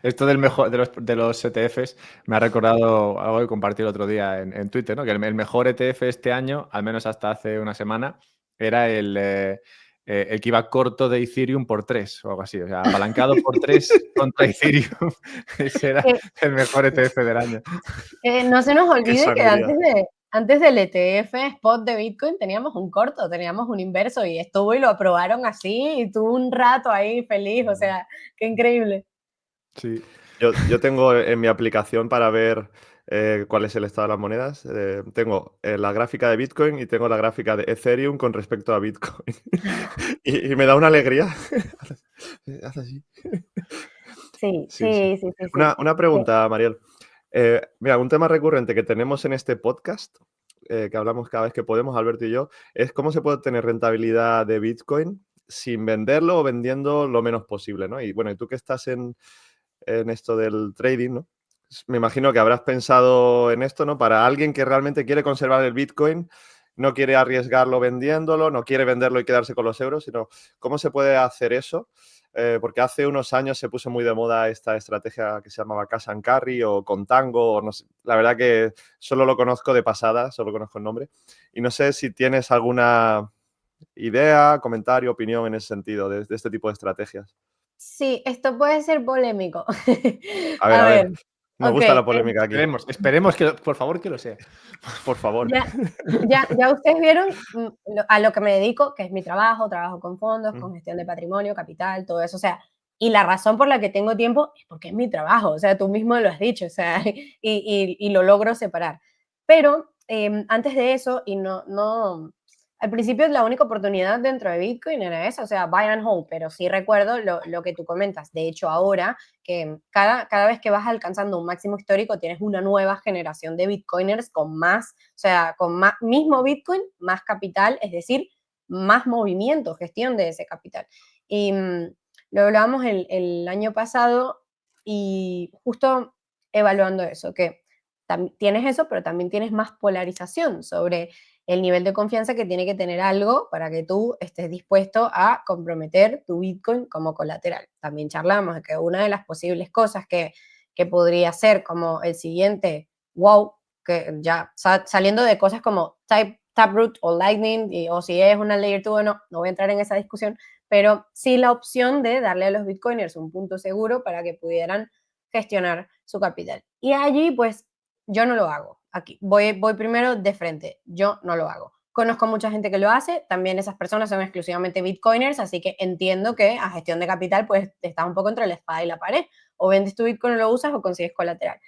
Speaker 1: esto del mejor, de los ETFs me ha recordado algo que compartí el otro día en Twitter, ¿no? Que el mejor ETF este año, al menos hasta hace una semana, era el que iba corto de Ethereum por 3 o algo así. O sea, apalancado por 3 contra Ethereum. Ese era
Speaker 3: Que,
Speaker 1: el mejor ETF del año.
Speaker 3: que no se nos
Speaker 2: Qué
Speaker 3: olvide que
Speaker 2: sangría.
Speaker 3: antes del ETF spot de Bitcoin teníamos un corto, teníamos un inverso y estuvo y lo aprobaron así y tuvo un rato ahí feliz, o sea, qué increíble.
Speaker 1: Sí.
Speaker 2: Yo tengo en mi aplicación para ver cuál es el estado de las monedas, tengo la gráfica de Bitcoin y tengo la gráfica de Ethereum con respecto a Bitcoin. Y me da una alegría. Hace así.
Speaker 3: Sí,
Speaker 2: Sí, sí.
Speaker 3: sí, sí, sí, sí.
Speaker 2: Una pregunta, Mariel. Mira, un tema recurrente que tenemos en este podcast, que hablamos cada vez que podemos, Alberto y yo, es cómo se puede tener rentabilidad de Bitcoin sin venderlo o vendiendo lo menos posible, ¿no? Y bueno, y tú que estás en esto del trading, ¿no? Me imagino que habrás pensado en esto, ¿no? Para alguien que realmente quiere conservar el Bitcoin, no quiere arriesgarlo vendiéndolo, no quiere venderlo y quedarse con los euros, sino cómo se puede hacer eso. Porque hace unos años se puso muy de moda esta estrategia que se llamaba Cash and Carry o Contango, o no sé. La verdad que solo lo conozco de pasada, solo conozco el nombre. Y no sé si tienes alguna idea, comentario, opinión en ese sentido, de este tipo de estrategias.
Speaker 3: Sí, esto puede ser polémico.
Speaker 2: A
Speaker 3: A ver,
Speaker 2: ver, nos
Speaker 3: ok,
Speaker 2: gusta la polémica aquí.
Speaker 1: Esperemos que, por favor, que lo sea.
Speaker 2: Por favor.
Speaker 3: ya, ya ustedes vieron a lo que me dedico, que es mi trabajo, trabajo con fondos,
Speaker 2: Mm.
Speaker 3: con gestión de patrimonio, capital, todo eso, o sea, y la razón por la que tengo tiempo es porque es mi trabajo, o sea, tú mismo lo has dicho, o sea, y lo logro separar. Pero antes de eso, y al principio la única oportunidad dentro de Bitcoin era esa, o sea, buy and hold, pero sí recuerdo lo que tú comentas. De hecho, ahora que cada vez que vas alcanzando un máximo histórico, tienes una nueva generación de Bitcoiners con más, o sea, con más, mismo Bitcoin, más capital, es decir, más movimiento, gestión de ese capital. Y lo hablábamos el año pasado y justo evaluando eso, que tienes eso, pero también tienes más polarización sobre el nivel de confianza que tiene que tener algo para que tú estés dispuesto a comprometer tu Bitcoin como colateral. También charlamos de que una de las posibles cosas que podría ser como el siguiente, wow, que ya saliendo de cosas como Taproot o Lightning, o si es una Layer 2 o no, no voy a entrar en esa discusión, pero sí la opción de darle a los Bitcoiners un punto seguro para que pudieran gestionar su capital. Y allí, pues, yo no lo hago. Aquí voy primero de frente. Yo no lo hago. Conozco mucha gente que lo hace. También esas personas son exclusivamente Bitcoiners, así que entiendo que a gestión de capital, pues, estás un poco entre la espada y la pared. O vendes tu Bitcoin y lo usas o consigues colateral.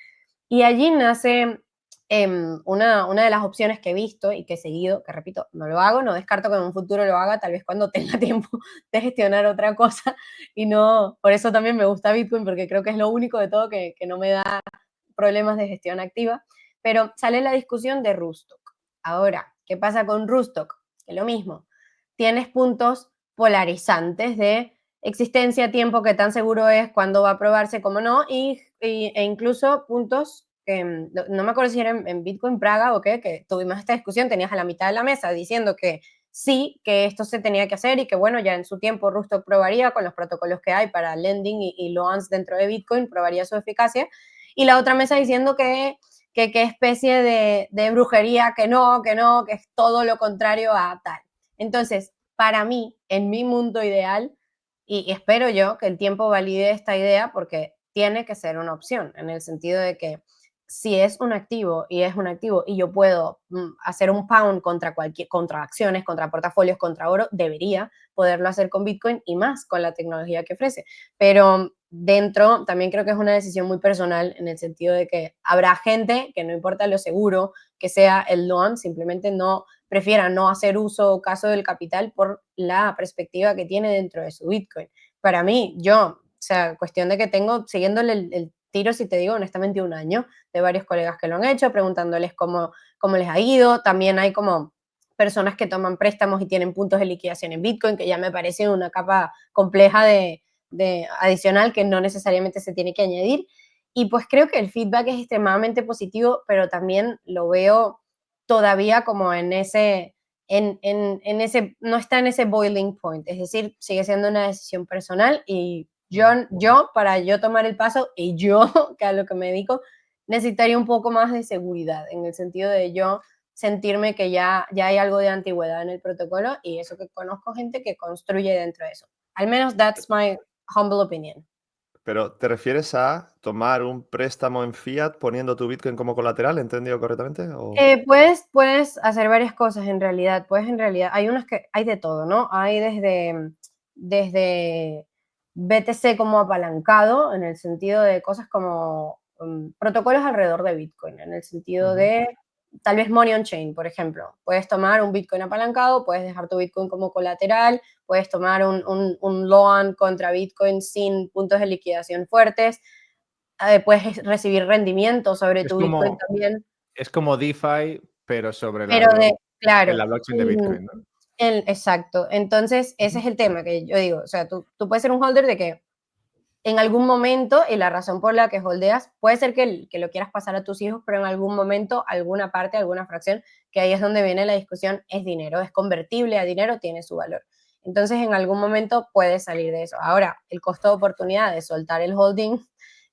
Speaker 3: Y allí nace una de las opciones que he visto y que he seguido, que repito, no lo hago, no descarto que en un futuro lo haga, tal vez cuando tenga tiempo de gestionar otra cosa. Y no, por eso también me gusta Bitcoin, porque creo que es lo único de todo que no me da problemas de gestión activa, pero sale la discusión de Rustock. Ahora, ¿qué pasa con Rustock? Que lo mismo, tienes puntos polarizantes de existencia, tiempo, qué tan seguro es, cuándo va a probarse, cómo no, e incluso puntos que no me acuerdo si era en Bitcoin Praga o qué, que tuvimos esta discusión, tenías a la mitad de la mesa diciendo que sí, que esto se tenía que hacer y que bueno, ya en su tiempo Rustock probaría con los protocolos que hay para lending y loans dentro de Bitcoin, probaría su eficacia, y la otra mesa diciendo que qué especie de brujería, que es todo lo contrario a tal. Entonces, para mí, en mi mundo ideal, y espero yo que el tiempo valide esta idea, porque tiene que ser una opción, en el sentido de que si es un activo y es un activo y yo puedo hacer un pound contra acciones, contra portafolios, contra oro, debería poderlo hacer con Bitcoin y más con la tecnología que ofrece. Pero dentro también creo que es una decisión muy personal, en el sentido de que habrá gente que no importa lo seguro que sea el loan, simplemente no prefiera no hacer uso o caso del capital por la perspectiva que tiene dentro de su Bitcoin. Para mí, o sea, cuestión de que tengo siguiéndole el tiro, si te digo honestamente, un año de varios colegas que lo han hecho, preguntándoles cómo les ha ido. También hay como personas que toman préstamos y tienen puntos de liquidación en Bitcoin, que ya me parece una capa compleja de adicional que no necesariamente se tiene que añadir. Y pues creo que el feedback es extremadamente positivo, pero también lo veo todavía como en ese, no está en ese boiling point, es decir, sigue siendo una decisión personal y yo para yo tomar el paso y yo, que a lo que me dedico, necesitaría un poco más de seguridad, en el sentido de yo sentirme que ya hay algo de antigüedad en el protocolo, y eso que conozco gente que construye dentro de eso. Al menos that's my humble opinion.
Speaker 2: Pero ¿te refieres a tomar un préstamo en fiat poniendo tu Bitcoin como colateral? ¿He entendido correctamente? ¿O?
Speaker 3: Puedes hacer varias cosas en realidad. Hay unas que hay de todo, ¿no? Hay desde BTC como apalancado, en el sentido de cosas como protocolos alrededor de Bitcoin, en el sentido de tal vez Money on Chain, por ejemplo. Puedes tomar un Bitcoin apalancado, puedes dejar tu Bitcoin como colateral, puedes tomar un loan contra Bitcoin sin puntos de liquidación fuertes, puedes recibir rendimiento sobre tu Bitcoin también.
Speaker 1: Es como DeFi, pero sobre
Speaker 3: claro,
Speaker 1: en la blockchain de Bitcoin, ¿no?
Speaker 3: Exacto. Entonces, ese es el tema que yo digo. O sea, tú puedes ser un holder de que en algún momento, y la razón por la que holdeas, puede ser que lo quieras pasar a tus hijos, pero en algún momento, alguna parte, alguna fracción, que ahí es donde viene la discusión, es dinero, es convertible a dinero, tiene su valor. Entonces, en algún momento puedes salir de eso. Ahora, el costo de oportunidad de soltar el holding,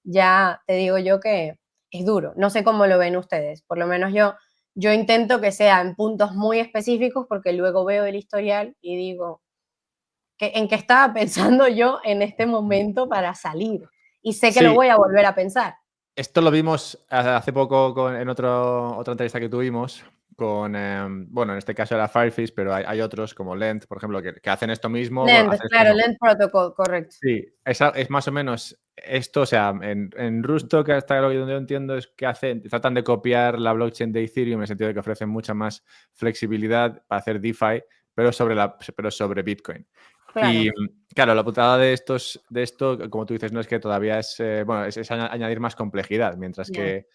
Speaker 3: ya te digo yo que es duro. No sé cómo lo ven ustedes. Por lo menos yo intento que sea en puntos muy específicos, porque luego veo el historial y digo, ¿en qué estaba pensando yo en este momento para salir? Y sé que lo voy a volver a pensar.
Speaker 1: Esto lo vimos hace poco en otra entrevista que tuvimos con, bueno, en este caso era Firefish, pero hay otros como Lend, por ejemplo, que hacen esto mismo.
Speaker 3: Lend Protocol, correcto.
Speaker 1: Sí, es más o menos esto, o sea, en Rusto, que hasta lo que yo entiendo es que tratan de copiar la blockchain de Ethereum en el sentido de que ofrecen mucha más flexibilidad para hacer DeFi, pero sobre Bitcoin.
Speaker 3: Claro,
Speaker 1: Y claro, la putada de esto, como tú dices, no es que todavía es añadir más complejidad, mientras
Speaker 3: ya,
Speaker 1: que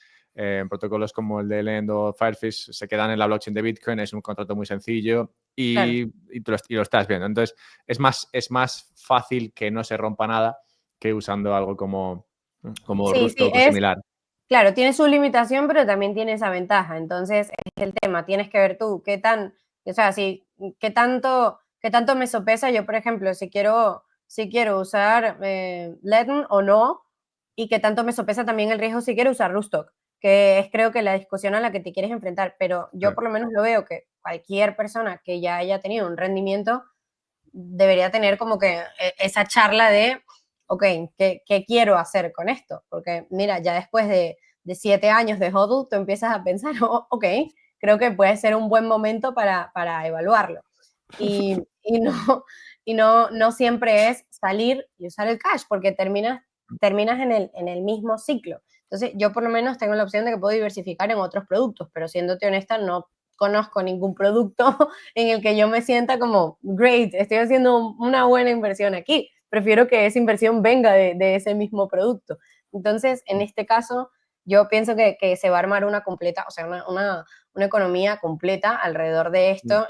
Speaker 1: protocolos como el de Lend o Firefish se quedan en la blockchain de Bitcoin, es un contrato muy sencillo
Speaker 3: claro.
Speaker 1: y lo estás viendo. Entonces, es más fácil que no se rompa nada que usando algo como
Speaker 3: Sí,
Speaker 1: Rusto
Speaker 3: sí,
Speaker 1: o similar.
Speaker 3: claro, tiene su limitación, pero también tiene esa ventaja. Entonces, es el tema, tienes que ver tú o sea, qué tanto me sopesa yo, por ejemplo, si quiero usar Ledn o no, y qué tanto me sopesa también el riesgo si quiero usar Rustock, que es creo que la discusión a la que te quieres enfrentar. Pero yo por lo menos lo veo que cualquier persona que ya haya tenido un rendimiento debería tener como que esa charla de, ok, ¿qué quiero hacer con esto? Porque mira, ya después de 7 años de HODL, tú empiezas a pensar, oh, ok, creo que puede ser un buen momento para evaluarlo. Y no siempre es salir y usar el cash, porque terminas en el mismo ciclo. Entonces, yo por lo menos tengo la opción de que puedo diversificar en otros productos, pero siéndote honesta, no conozco ningún producto en el que yo me sienta como, great, estoy haciendo una buena inversión aquí. Prefiero que esa inversión venga de ese mismo producto. Entonces, en este caso, yo pienso que se va a armar una completa, o sea, una economía completa alrededor de esto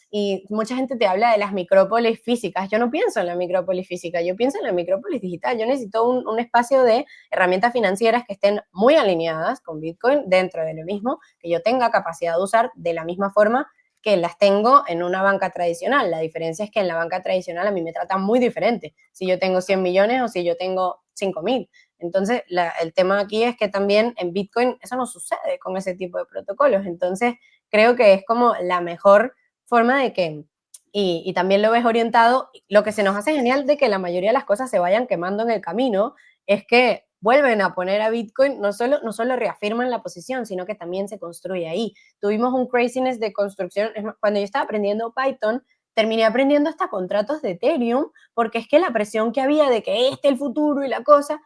Speaker 3: y mucha gente te habla de las micrópolis físicas. Yo no pienso en la micrópolis física, yo pienso en la micrópolis digital. Yo necesito un espacio de herramientas financieras que estén muy alineadas con Bitcoin dentro de lo mismo, que yo tenga capacidad de usar de la misma forma que las tengo en una banca tradicional. La diferencia es que en la banca tradicional a mí me tratan muy diferente si yo tengo 100 millones o si yo tengo 5.000. Entonces, el tema aquí es que también en Bitcoin eso no sucede con ese tipo de protocolos. Entonces, creo que es como la mejor forma de que, y también lo ves orientado, lo que se nos hace genial de que la mayoría de las cosas se vayan quemando en el camino, es que vuelven a poner a Bitcoin, no solo reafirman la posición, sino que también se construye ahí. Tuvimos un craziness de construcción, es más, cuando yo estaba aprendiendo Python, terminé aprendiendo hasta contratos de Ethereum, porque es que la presión que había de que el futuro y la cosa,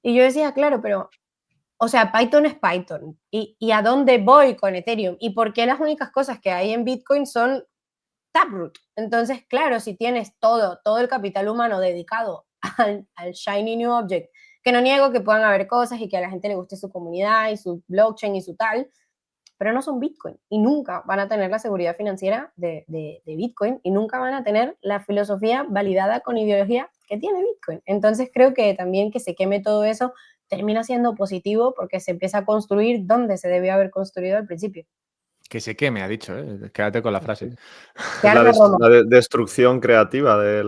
Speaker 3: y yo decía, claro, pero o sea, Python es Python. ¿Y a dónde voy con Ethereum? ¿Y por qué las únicas cosas que hay en Bitcoin son Taproot? Entonces, claro, si tienes todo el capital humano dedicado al Shiny New Object, que no niego que puedan haber cosas y que a la gente le guste su comunidad y su blockchain y su tal, pero no son Bitcoin y nunca van a tener la seguridad financiera de Bitcoin y nunca van a tener la filosofía validada con ideología que tiene Bitcoin. Entonces creo que también que se queme todo eso termina siendo positivo porque se empieza a construir donde se debió haber construido al principio.
Speaker 1: Que se queme, ha dicho, ¿eh? Quédate con la frase.
Speaker 2: Sí.
Speaker 3: Que
Speaker 2: Es la,
Speaker 3: arde Roma.
Speaker 2: destrucción creativa de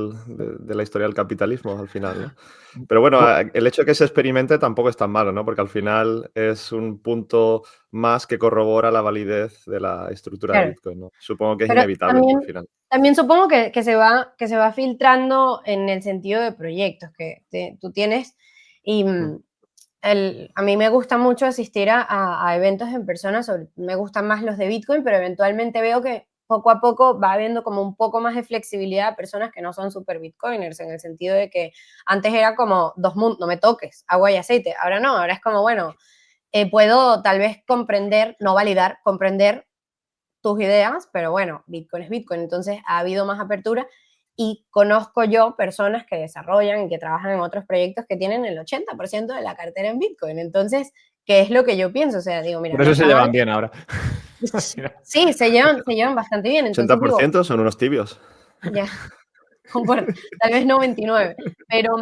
Speaker 2: la historia del capitalismo al final, ¿no? Pero bueno,
Speaker 1: Bu-
Speaker 2: el hecho de que se experimente tampoco es tan malo, ¿no? Porque al final es un punto más que corrobora la validez de la estructura de
Speaker 3: Claro.
Speaker 2: Bitcoin, ¿no? Supongo que es
Speaker 3: Pero
Speaker 2: inevitable al
Speaker 3: también,
Speaker 2: final.
Speaker 3: también supongo que se va filtrando en el sentido de proyectos que tú tienes y
Speaker 2: Mm.
Speaker 3: a mí me gusta mucho asistir a eventos en persona, me gustan más los de Bitcoin, pero eventualmente veo que poco a poco va habiendo como un poco más de flexibilidad a personas que no son super Bitcoiners, en el sentido de que antes era como dos mundos, no me toques, agua y aceite, ahora no, ahora es como, bueno, puedo tal vez comprender, no validar, comprender tus ideas, pero bueno, Bitcoin es Bitcoin, entonces ha habido más apertura y conozco yo personas que desarrollan y que trabajan en otros proyectos que tienen el 80% de la cartera en Bitcoin. Entonces, ¿qué es lo que yo pienso? O sea, digo, mira,
Speaker 1: Por
Speaker 3: no
Speaker 1: eso se
Speaker 3: está mal.
Speaker 1: llevan bien ahora. Mira.
Speaker 3: Sí, se llevan bastante bien. Entonces digo,
Speaker 2: 80% son unos tibios.
Speaker 3: ya, concuerdo, tal vez no 29, pero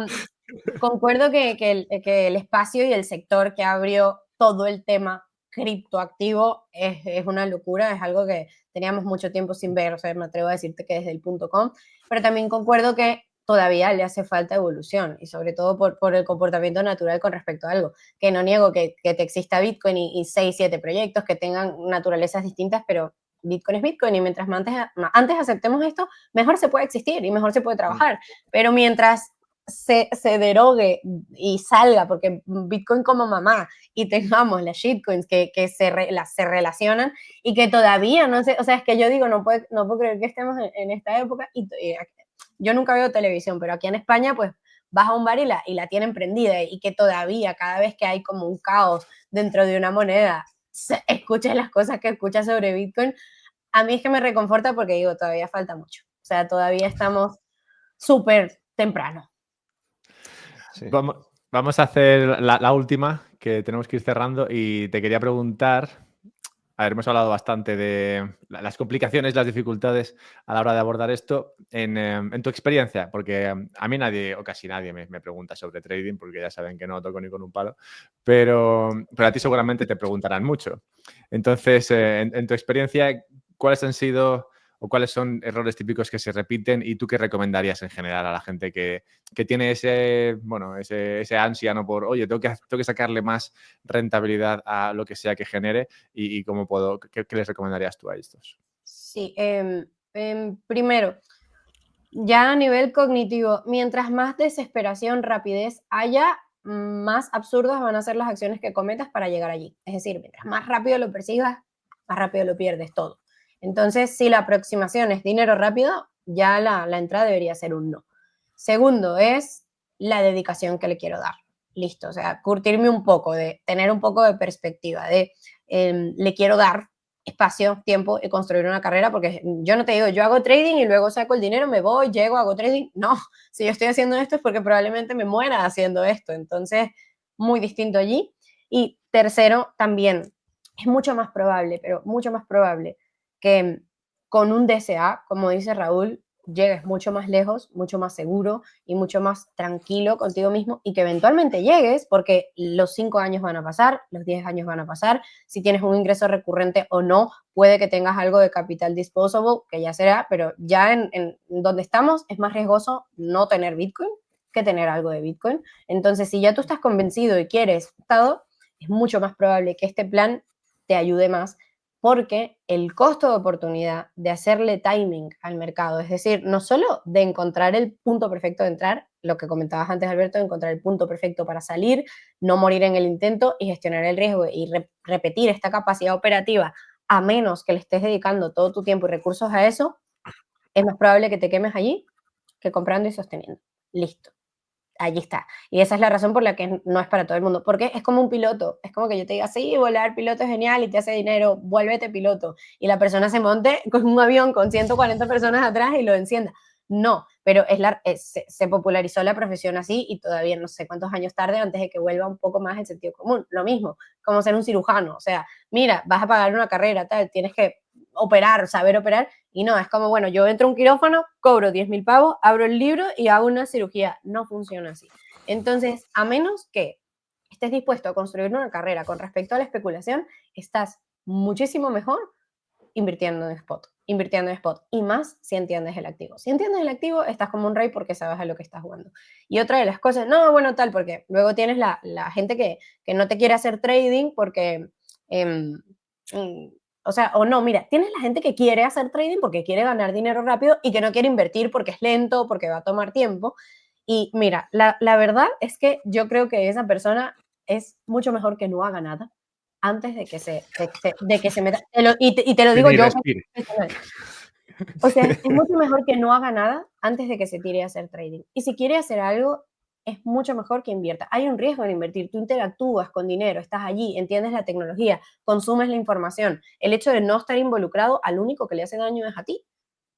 Speaker 3: concuerdo que el espacio y el sector que abrió todo el tema criptoactivo es una locura, es algo que teníamos mucho tiempo sin ver, o sea, me atrevo a decirte que desde el .com, pero también concuerdo que todavía le hace falta evolución y sobre todo por el comportamiento natural con respecto a algo, que no niego que te exista Bitcoin y 6, 7 proyectos que tengan naturalezas distintas, pero Bitcoin es Bitcoin y mientras antes aceptemos esto, mejor se puede existir y mejor se puede trabajar, pero mientras se derogue y salga, porque Bitcoin como mamá y tengamos las shitcoins que se relacionan y que todavía no sé, o sea, es que yo digo, no puedo creer que estemos en esta época y yo nunca veo televisión, pero aquí en España, pues vas a un bar y la tienen prendida y que todavía cada vez que hay como un caos dentro de una moneda, escuches las cosas que escuchas sobre Bitcoin, a mí es que me reconforta porque digo, todavía falta mucho. O sea, todavía estamos súper temprano.
Speaker 2: Sí.
Speaker 1: Vamos a hacer la última, que tenemos que ir cerrando, y te quería preguntar, a ver, hemos hablado bastante de las complicaciones, las dificultades a la hora de abordar esto en tu experiencia, porque a mí nadie, o casi nadie, me pregunta sobre trading, porque ya saben que no toco ni con un palo, pero a ti seguramente te preguntarán mucho. Entonces, en tu experiencia, ¿cuáles han sido o cuáles son errores típicos que se repiten y tú qué recomendarías en general a la gente que tiene ese ansia, ¿no? Por, oye, tengo que sacarle más rentabilidad a lo que sea que genere y cómo puedo, ¿qué les recomendarías tú a estos?
Speaker 3: Sí, primero, ya a nivel cognitivo, mientras más desesperación, rapidez haya, más absurdas van a ser las acciones que cometas para llegar allí. Es decir, mientras más rápido lo persigas, más rápido lo pierdes todo. Entonces, si la aproximación es dinero rápido, ya la entrada debería ser un no. Segundo es la dedicación que le quiero dar. Listo, o sea, curtirme un poco, de tener un poco de perspectiva, de le quiero dar espacio, tiempo y construir una carrera, porque yo no te digo, yo hago trading y luego saco el dinero, me voy, llego, hago trading. No, si yo estoy haciendo esto es porque probablemente me muera haciendo esto. Entonces, muy distinto allí. Y tercero, también es mucho más probable, pero mucho más probable que con un DCA, como dice Raúl, llegues mucho más lejos, mucho más seguro y mucho más tranquilo contigo mismo y que eventualmente llegues porque los 5 años van a pasar, los 10 años van a pasar, si tienes un ingreso recurrente o no, puede que tengas algo de capital disposable, que ya será, pero ya en donde estamos es más riesgoso no tener Bitcoin que tener algo de Bitcoin. Entonces, si ya tú estás convencido y quieres estado, es mucho más probable que este plan te ayude más porque el costo de oportunidad de hacerle timing al mercado, es decir, no solo de encontrar el punto perfecto de entrar, lo que comentabas antes, Alberto, de encontrar el punto perfecto para salir, no morir en el intento y gestionar el riesgo y repetir esta capacidad operativa, a menos que le estés dedicando todo tu tiempo y recursos a eso, es más probable que te quemes allí que comprando y sosteniendo. Listo. Allí está. Y esa es la razón por la que no es para todo el mundo. Porque es como un piloto. Es como que yo te diga, sí, volar piloto es genial y te hace dinero, vuélvete piloto. Y la persona se monte con un avión con 140 personas atrás y lo encienda. No, pero se popularizó la profesión así y todavía no sé cuántos años tarde antes de que vuelva un poco más el sentido común. Lo mismo, como ser un cirujano. O sea, mira, vas a pagar una carrera, tal, tienes que operar, saber operar, y no, es como, bueno, yo entro a un quirófano, cobro 10.000 pavos, abro el libro y hago una cirugía. No funciona así. Entonces, a menos que estés dispuesto a construir una carrera con respecto a la especulación, estás muchísimo mejor invirtiendo en spot, y más si entiendes el activo. Si entiendes el activo, estás como un rey porque sabes a lo que estás jugando. Y otra de las cosas, no, bueno, tal, porque luego tienes la gente que no te quiere hacer trading porque... o sea, o no, mira, tienes la gente que quiere hacer trading porque quiere ganar dinero rápido y que no quiere invertir porque es lento, porque va a tomar tiempo. Y mira, la verdad es que yo creo que esa persona es mucho mejor que no haga nada antes de que se meta. Y te lo digo yo. O sea, es mucho mejor que no haga nada antes de que se tire a hacer trading. Y si quiere hacer algo, es mucho mejor que invierta. Hay un riesgo en invertir. Tú interactúas con dinero, estás allí, entiendes la tecnología, consumes la información. El hecho de no estar involucrado, al único que le hace daño es a ti.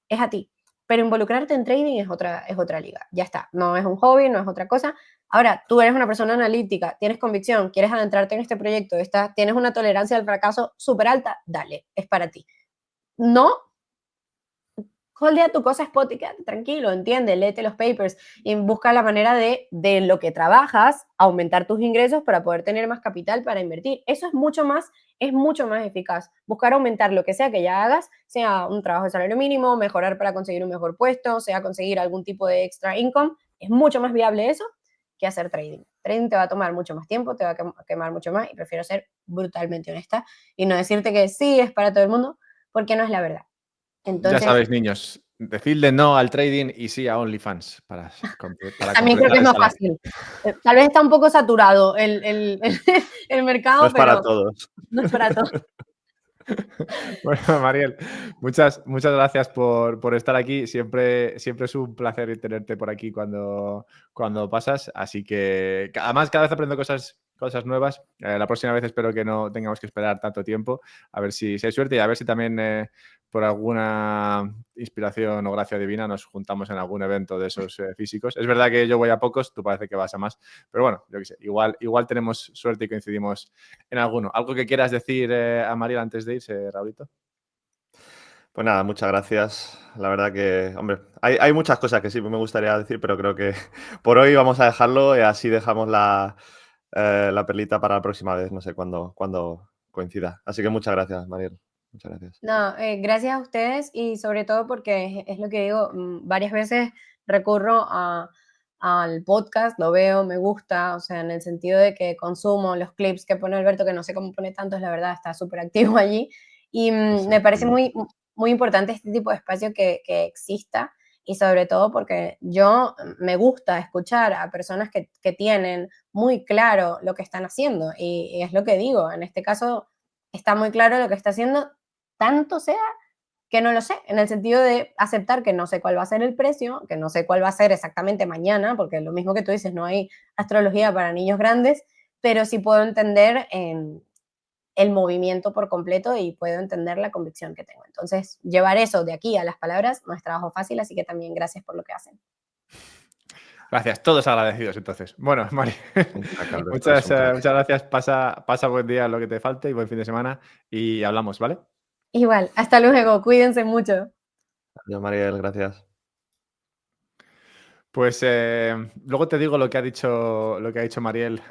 Speaker 3: Es a ti. Pero involucrarte en trading es otra liga. Ya está. No es un hobby, no es otra cosa. Ahora, tú eres una persona analítica, tienes convicción, quieres adentrarte en este proyecto, tienes una tolerancia al fracaso súper alta, dale, es para ti. No, holdea tu cosa spot y quédate tranquilo, entiende, léete los papers y busca la manera de lo que trabajas, aumentar tus ingresos para poder tener más capital para invertir. Eso es mucho más eficaz. Buscar aumentar lo que sea que ya hagas, sea un trabajo de salario mínimo, mejorar para conseguir un mejor puesto, sea conseguir algún tipo de extra income, es mucho más viable eso que hacer trading. Trading te va a tomar mucho más tiempo, te va a quemar mucho más y prefiero ser brutalmente honesta y no decirte que sí es para todo el mundo porque no es la verdad. Entonces,
Speaker 1: ya sabéis, niños, decidle no al trading y sí a OnlyFans para
Speaker 3: también creo que es más fácil. Tal vez está un poco saturado el mercado,
Speaker 2: no es para
Speaker 3: pero
Speaker 2: todos.
Speaker 3: no es para todos.
Speaker 1: Bueno, Mariel, muchas gracias por estar aquí. Siempre es un placer tenerte por aquí cuando pasas. Así que además cada vez aprendo cosas nuevas. La próxima vez espero que no tengamos que esperar tanto tiempo. A ver si hay suerte y a ver si también por alguna inspiración o gracia divina nos juntamos en algún evento de esos físicos. Es verdad que yo voy a pocos, tú parece que vas a más. Pero bueno, yo qué sé, igual tenemos suerte y coincidimos en alguno. ¿Algo que quieras decir a Mariel antes de irse, Raulito?
Speaker 2: Pues nada, muchas gracias. La verdad que, hombre, hay muchas cosas que sí me gustaría decir, pero creo que por hoy vamos a dejarlo y así dejamos la perlita para la próxima vez, no sé cuándo coincida. Así que muchas gracias, Mariel. Muchas gracias.
Speaker 3: No, gracias a ustedes y sobre todo porque es lo que digo, varias veces recurro al podcast, lo veo, me gusta, o sea, en el sentido de que consumo los clips que pone Alberto, que no sé cómo pone tantos, la verdad, está súper activo allí. Y me parece
Speaker 2: Exactamente.
Speaker 3: muy importante este tipo de espacio que exista y sobre todo porque yo me gusta escuchar a personas que tienen muy claro lo que están haciendo y es lo que digo, en este caso está muy claro lo que está haciendo, tanto sea que no lo sé, en el sentido de aceptar que no sé cuál va a ser el precio, que no sé cuál va a ser exactamente mañana, porque lo mismo que tú dices, no hay astrología para niños grandes, pero sí puedo entender el movimiento por completo y puedo entender la convicción que tengo. Entonces, llevar eso de aquí a las palabras no es trabajo fácil, así que también gracias por lo que hacen.
Speaker 1: Gracias, todos agradecidos entonces. Bueno, Mariel,
Speaker 2: Un crack, Alberto, es un crack.
Speaker 1: muchas gracias. Pasa buen día, lo que te falte y buen fin de semana y hablamos, ¿vale?
Speaker 3: Igual, hasta luego, cuídense mucho.
Speaker 2: Adiós, Mariel, gracias.
Speaker 1: Pues luego te digo lo que ha dicho Mariel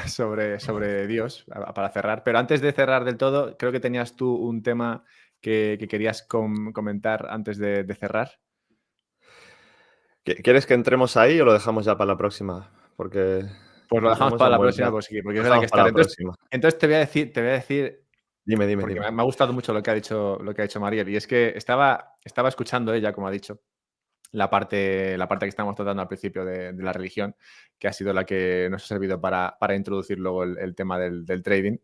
Speaker 1: sobre Dios para cerrar. Pero antes de cerrar del todo, creo que tenías tú un tema que querías comentar antes de cerrar.
Speaker 2: ¿Quieres que entremos ahí o lo dejamos ya para la próxima? Porque
Speaker 1: Pues lo dejamos
Speaker 2: tenemos
Speaker 1: para
Speaker 2: un
Speaker 1: la
Speaker 2: buen
Speaker 1: próxima,
Speaker 2: rato.
Speaker 1: pues sí, porque
Speaker 2: Lo
Speaker 1: es verdad que
Speaker 2: dejamos para
Speaker 1: estar.
Speaker 2: la próxima.
Speaker 1: Entonces te voy a decir, porque
Speaker 2: Dime.
Speaker 1: me ha gustado mucho lo que ha dicho Mariel. Y es que estaba escuchando ella, como ha dicho, la parte que estamos tratando al principio de la religión, que ha sido la que nos ha servido para introducir luego el tema del trading.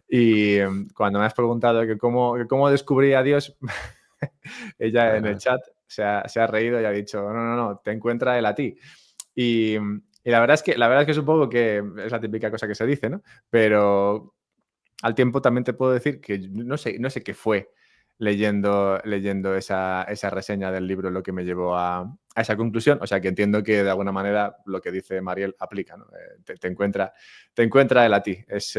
Speaker 1: Y, cuando me has preguntado que cómo descubrí a Dios, ella en el
Speaker 2: Ah,
Speaker 1: chat se ha reído y ha dicho, no, te encuentra él a ti. Y la verdad es que es un poco que es la típica cosa que se dice, ¿no? Pero al tiempo también te puedo decir que no sé qué fue leyendo esa reseña del libro lo que me llevó a esa conclusión. O sea que entiendo que de alguna manera lo que dice Mariel aplica, ¿no? Te encuentra él a ti, es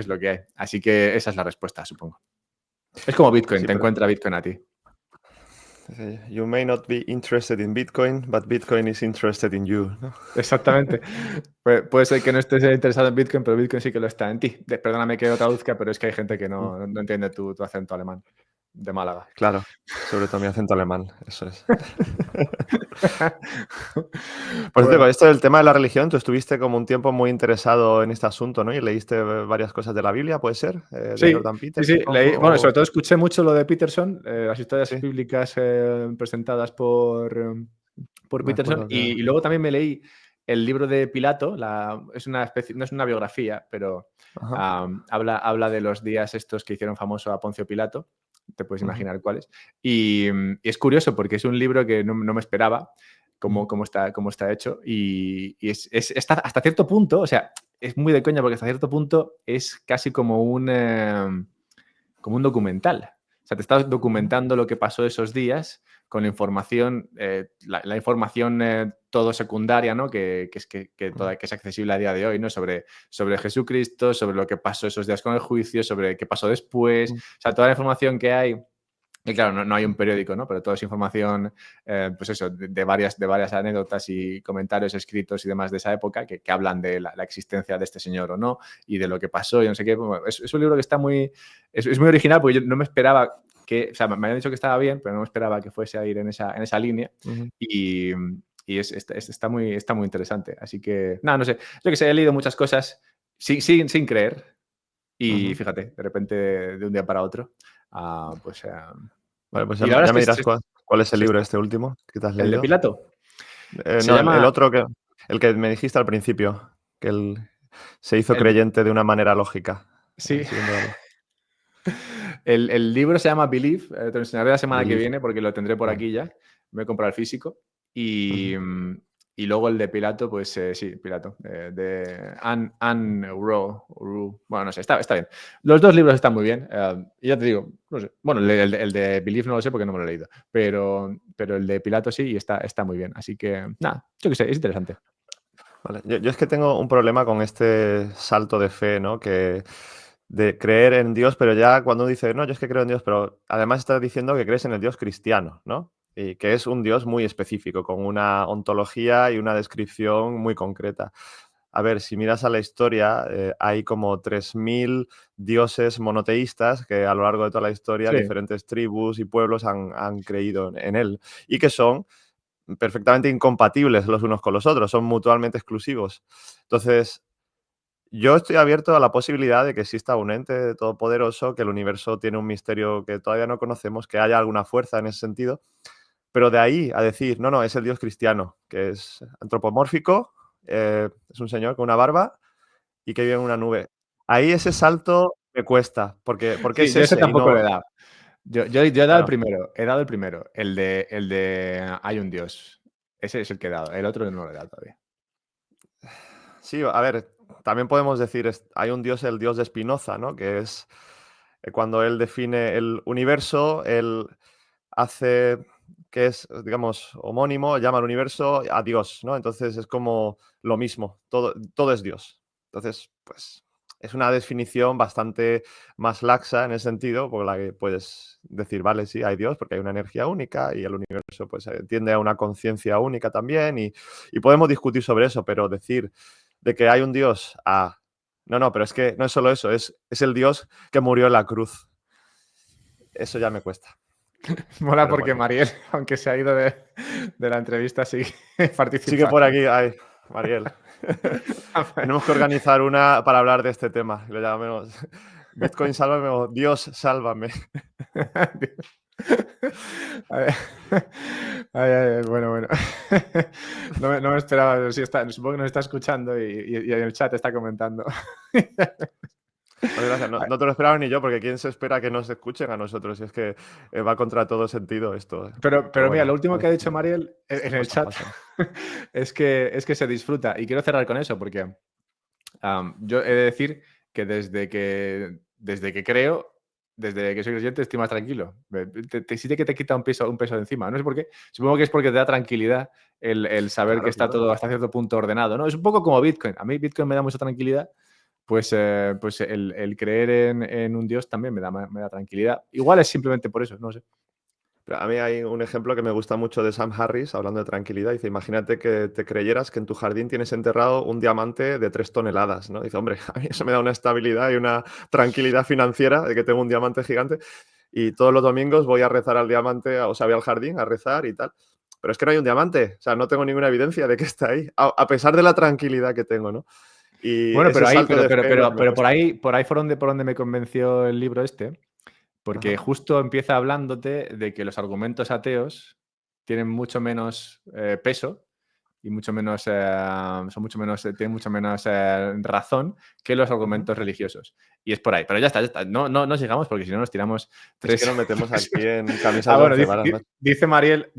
Speaker 1: lo que hay. Así que esa es la respuesta, supongo. Es como Bitcoin,
Speaker 2: sí,
Speaker 1: te
Speaker 2: pero
Speaker 1: encuentra Bitcoin a ti.
Speaker 2: you may not be interested in Bitcoin, but Bitcoin is interested in you, ¿no?
Speaker 1: Exactamente. Puede ser que no estés interesado en Bitcoin, pero Bitcoin sí que lo está en ti. Perdóname que lo traduzca, pero es que hay gente que
Speaker 2: Mm,
Speaker 1: no entiende tu acento alemán de Málaga.
Speaker 2: claro, sobre todo mi acento alemán, eso es. Por cierto, con
Speaker 1: Bueno,
Speaker 2: esto del tema de la religión, tú estuviste como un tiempo muy interesado en este asunto, ¿no? Y leíste varias cosas de la Biblia, ¿puede ser? De
Speaker 1: sí,
Speaker 2: Jordan
Speaker 1: sí, sí,
Speaker 2: Peterson
Speaker 1: bueno, sobre todo escuché mucho lo de Peterson, las historias
Speaker 2: sí,
Speaker 1: bíblicas presentadas por
Speaker 2: me
Speaker 1: Peterson,
Speaker 2: acuerdo que
Speaker 1: y luego también me leí el libro de Pilato, es una especie, no es una biografía, pero
Speaker 2: ajá,
Speaker 1: habla de los días estos que hicieron famoso a Poncio Pilato, te puedes
Speaker 2: ujú,
Speaker 1: imaginar cuáles, y es curioso porque es un libro que no me esperaba
Speaker 2: ujú,
Speaker 1: cómo está hecho, y está hasta cierto punto, o sea, es muy de coña porque hasta cierto punto es casi como un documental. O sea, te estás
Speaker 2: ujú,
Speaker 1: documentando lo que pasó esos días con la información, la información todo secundaria, ¿no?
Speaker 2: ujú,
Speaker 1: Que es accesible a día de hoy, ¿no? Sobre Jesucristo, sobre lo que pasó esos días con el juicio, sobre qué pasó después.
Speaker 2: ujú,
Speaker 1: O sea, toda la información que hay. Y claro, no hay un periódico, ¿no? Pero toda esa información, pues eso, de varias anécdotas y comentarios escritos y demás de esa época que hablan de la existencia de este señor o no y de lo que pasó y no sé qué. Bueno, es un libro que está es muy original porque yo no me esperaba o sea, me habían dicho que estaba bien, pero no me esperaba que fuese a ir en esa línea
Speaker 2: ujú.
Speaker 1: y, está muy interesante. Así que, nada, no sé. Yo que sé, he leído muchas cosas sin creer y
Speaker 2: Ujú.
Speaker 1: fíjate, de repente, de un día para otro, pues
Speaker 2: Vale, pues ya,
Speaker 1: y la verdad
Speaker 2: ya
Speaker 1: es
Speaker 2: me
Speaker 1: que
Speaker 2: dirás cuál es el
Speaker 1: se
Speaker 2: libro
Speaker 1: está
Speaker 2: este último que te has
Speaker 1: el de
Speaker 2: leído.
Speaker 1: Pilato se
Speaker 2: No, el
Speaker 1: llama
Speaker 2: otro el que me dijiste al principio, que él se hizo
Speaker 1: el de
Speaker 2: creyente de una manera lógica,
Speaker 1: sí,
Speaker 2: siguiendo la
Speaker 1: El libro se llama Believe, te lo enseñaré la semana que
Speaker 2: Believe.
Speaker 1: viene porque lo tendré por
Speaker 2: Vale.
Speaker 1: aquí ya. Me he comprado el físico. Y, y luego el de Pilato, pues sí, Pilato, de Anne Rowe. Bueno, no sé, está bien. Los dos libros están muy bien. Y ya te digo, no sé. Bueno, el de Believe no lo sé porque no me lo he leído. Pero el de Pilato sí y está muy bien. Así que, nada, yo qué sé, es interesante.
Speaker 2: Vale. Yo es que tengo un problema con este salto de fe, ¿no? Que de creer en Dios, pero ya cuando uno dice, no, yo es que creo en Dios, pero además estás diciendo que crees en el Dios cristiano, ¿no? Y que es un Dios muy específico, con una ontología y una descripción muy concreta. A ver, si miras a la historia, hay como 3000 dioses monoteístas que a lo largo de toda la historia
Speaker 1: Sí.
Speaker 2: diferentes tribus y pueblos han creído en él y que son perfectamente incompatibles los unos con los otros, son mutuamente exclusivos. Entonces, yo estoy abierto a la posibilidad de que exista un ente todopoderoso, que el universo tiene un misterio que todavía no conocemos, que haya alguna fuerza en ese sentido, pero de ahí a decir, no, es el Dios cristiano, que es antropomórfico, es un señor con una barba y que vive en una nube. Ahí ese salto me cuesta, porque
Speaker 1: Sí,
Speaker 2: es
Speaker 1: yo ese
Speaker 2: ese y
Speaker 1: tampoco lo
Speaker 2: no...
Speaker 1: he dado. Yo he dado el
Speaker 2: Claro.
Speaker 1: primero, el de hay un Dios. Ese es el que he dado, el otro no lo he dado todavía.
Speaker 2: Sí, a ver, también podemos decir, hay un Dios, el Dios de Spinoza, ¿no? Que es cuando él define el universo, él hace que es, digamos, homónimo, llama al universo a Dios, ¿no? Entonces es como lo mismo, todo es Dios. Entonces, pues es una definición bastante más laxa en ese sentido, por la que puedes decir, vale, sí, hay Dios porque hay una energía única y el universo pues tiende a una conciencia única también y podemos discutir sobre eso, pero decir de que hay un Dios no, pero es que no es solo eso, es el Dios que murió en la cruz. Eso ya me cuesta.
Speaker 1: Mola
Speaker 2: Pero
Speaker 1: porque
Speaker 2: bueno.
Speaker 1: Mariel, aunque se ha ido de la entrevista, sigue
Speaker 2: Sigue
Speaker 1: participando.
Speaker 2: por aquí, ay, Mariel. Tenemos que organizar una para hablar de este tema. Lo llamamos Bitcoin sálvame o Dios sálvame.
Speaker 1: A ver. Bueno. No me esperaba. Supongo que nos está escuchando y en el chat está comentando.
Speaker 2: Pues gracias. No te lo esperaba ni yo, porque ¿quién se espera que nos escuchen a nosotros? Y es que va contra todo sentido esto.
Speaker 1: Pero mira, lo
Speaker 2: bueno,
Speaker 1: último
Speaker 2: a
Speaker 1: que ha
Speaker 2: veces
Speaker 1: dicho Mariel en
Speaker 2: estas
Speaker 1: el
Speaker 2: cosas
Speaker 1: chat
Speaker 2: pasan.
Speaker 1: es que se disfruta. Y quiero cerrar con eso porque yo he de decir que desde que creo, desde que soy creyente, estoy más tranquilo. Sí que te quita un peso de encima. No sé por qué. Supongo que es porque te da tranquilidad el saber que está
Speaker 2: Claro.
Speaker 1: todo hasta cierto punto ordenado, ¿no? Es un poco como Bitcoin. A mí Bitcoin me da mucha tranquilidad. Pues el creer en un Dios también me da tranquilidad. Igual es simplemente por eso, no sé.
Speaker 2: Pero a mí hay un ejemplo que me gusta mucho de Sam Harris, hablando de tranquilidad. Dice, imagínate que te creyeras que en tu jardín tienes enterrado un diamante de 3 toneladas, ¿no? Dice, hombre, a mí eso me da una estabilidad y una tranquilidad financiera de que tengo un diamante gigante y todos los domingos voy a rezar al diamante, o sea, voy al jardín a rezar y tal. Pero es que no hay un diamante, o sea, no tengo ninguna evidencia de que está ahí, a pesar de la tranquilidad que tengo, ¿no? Y
Speaker 1: Bueno,
Speaker 2: ese salto de fe es lo que me
Speaker 1: pero
Speaker 2: cuesta.
Speaker 1: por ahí fue por donde me convenció el libro este, porque
Speaker 2: Ajá.
Speaker 1: justo empieza hablándote de que los argumentos ateos tienen mucho menos peso y mucho menos, tienen mucho menos razón que los
Speaker 2: Ujú.
Speaker 1: argumentos religiosos. Y es por ahí. Pero ya está. No sigamos porque si no nos tiramos
Speaker 2: Es que
Speaker 1: tres.
Speaker 2: nos metemos aquí en camisas de
Speaker 1: Bueno,
Speaker 2: once varas, macho.
Speaker 1: dice Mariel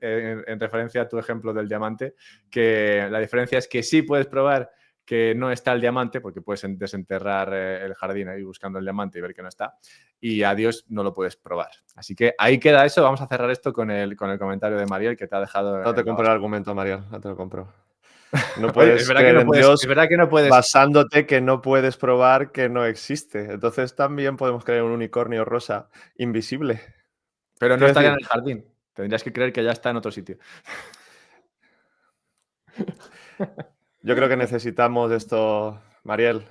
Speaker 1: en referencia a tu ejemplo del diamante, que la diferencia es que sí puedes probar que no está el diamante, porque puedes desenterrar el jardín ahí buscando el diamante y ver que no está, y a Dios no lo puedes probar. Así que ahí queda eso. Vamos a cerrar esto con el comentario de Mariel que te ha dejado
Speaker 2: No te
Speaker 1: en la
Speaker 2: compro el
Speaker 1: basura.
Speaker 2: argumento, María, no te lo compro. No
Speaker 1: Oye, es
Speaker 2: puedes
Speaker 1: verdad que
Speaker 2: creer
Speaker 1: no
Speaker 2: en
Speaker 1: puedes,
Speaker 2: Dios
Speaker 1: es verdad que no puedes,
Speaker 2: basándote que no puedes probar que no existe. Entonces también podemos creer en un unicornio rosa invisible.
Speaker 1: pero no
Speaker 2: Quiero
Speaker 1: estaría
Speaker 2: decir,
Speaker 1: en el jardín. Tendrías que creer que ya está en otro sitio.
Speaker 2: yo creo que necesitamos esto, Mariel.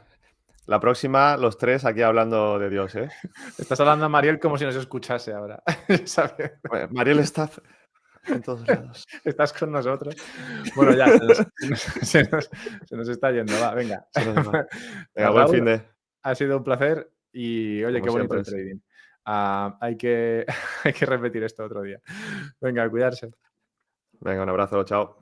Speaker 2: La próxima, los tres aquí hablando de Dios, ¿eh?
Speaker 1: Estás hablando a Mariel como si nos escuchase ahora. ¿Sabes?
Speaker 2: Mariel está en todos lados.
Speaker 1: Estás con nosotros. Bueno, ya, se nos está yendo. Va, venga.
Speaker 2: Se nos va. Venga, buen fin
Speaker 1: Raúl,
Speaker 2: de,
Speaker 1: ha sido un placer y oye,
Speaker 2: como
Speaker 1: qué bonito
Speaker 2: siempre.
Speaker 1: el trading. Hay que repetir esto otro día. Venga, a cuidarse.
Speaker 2: Venga, un abrazo, chao.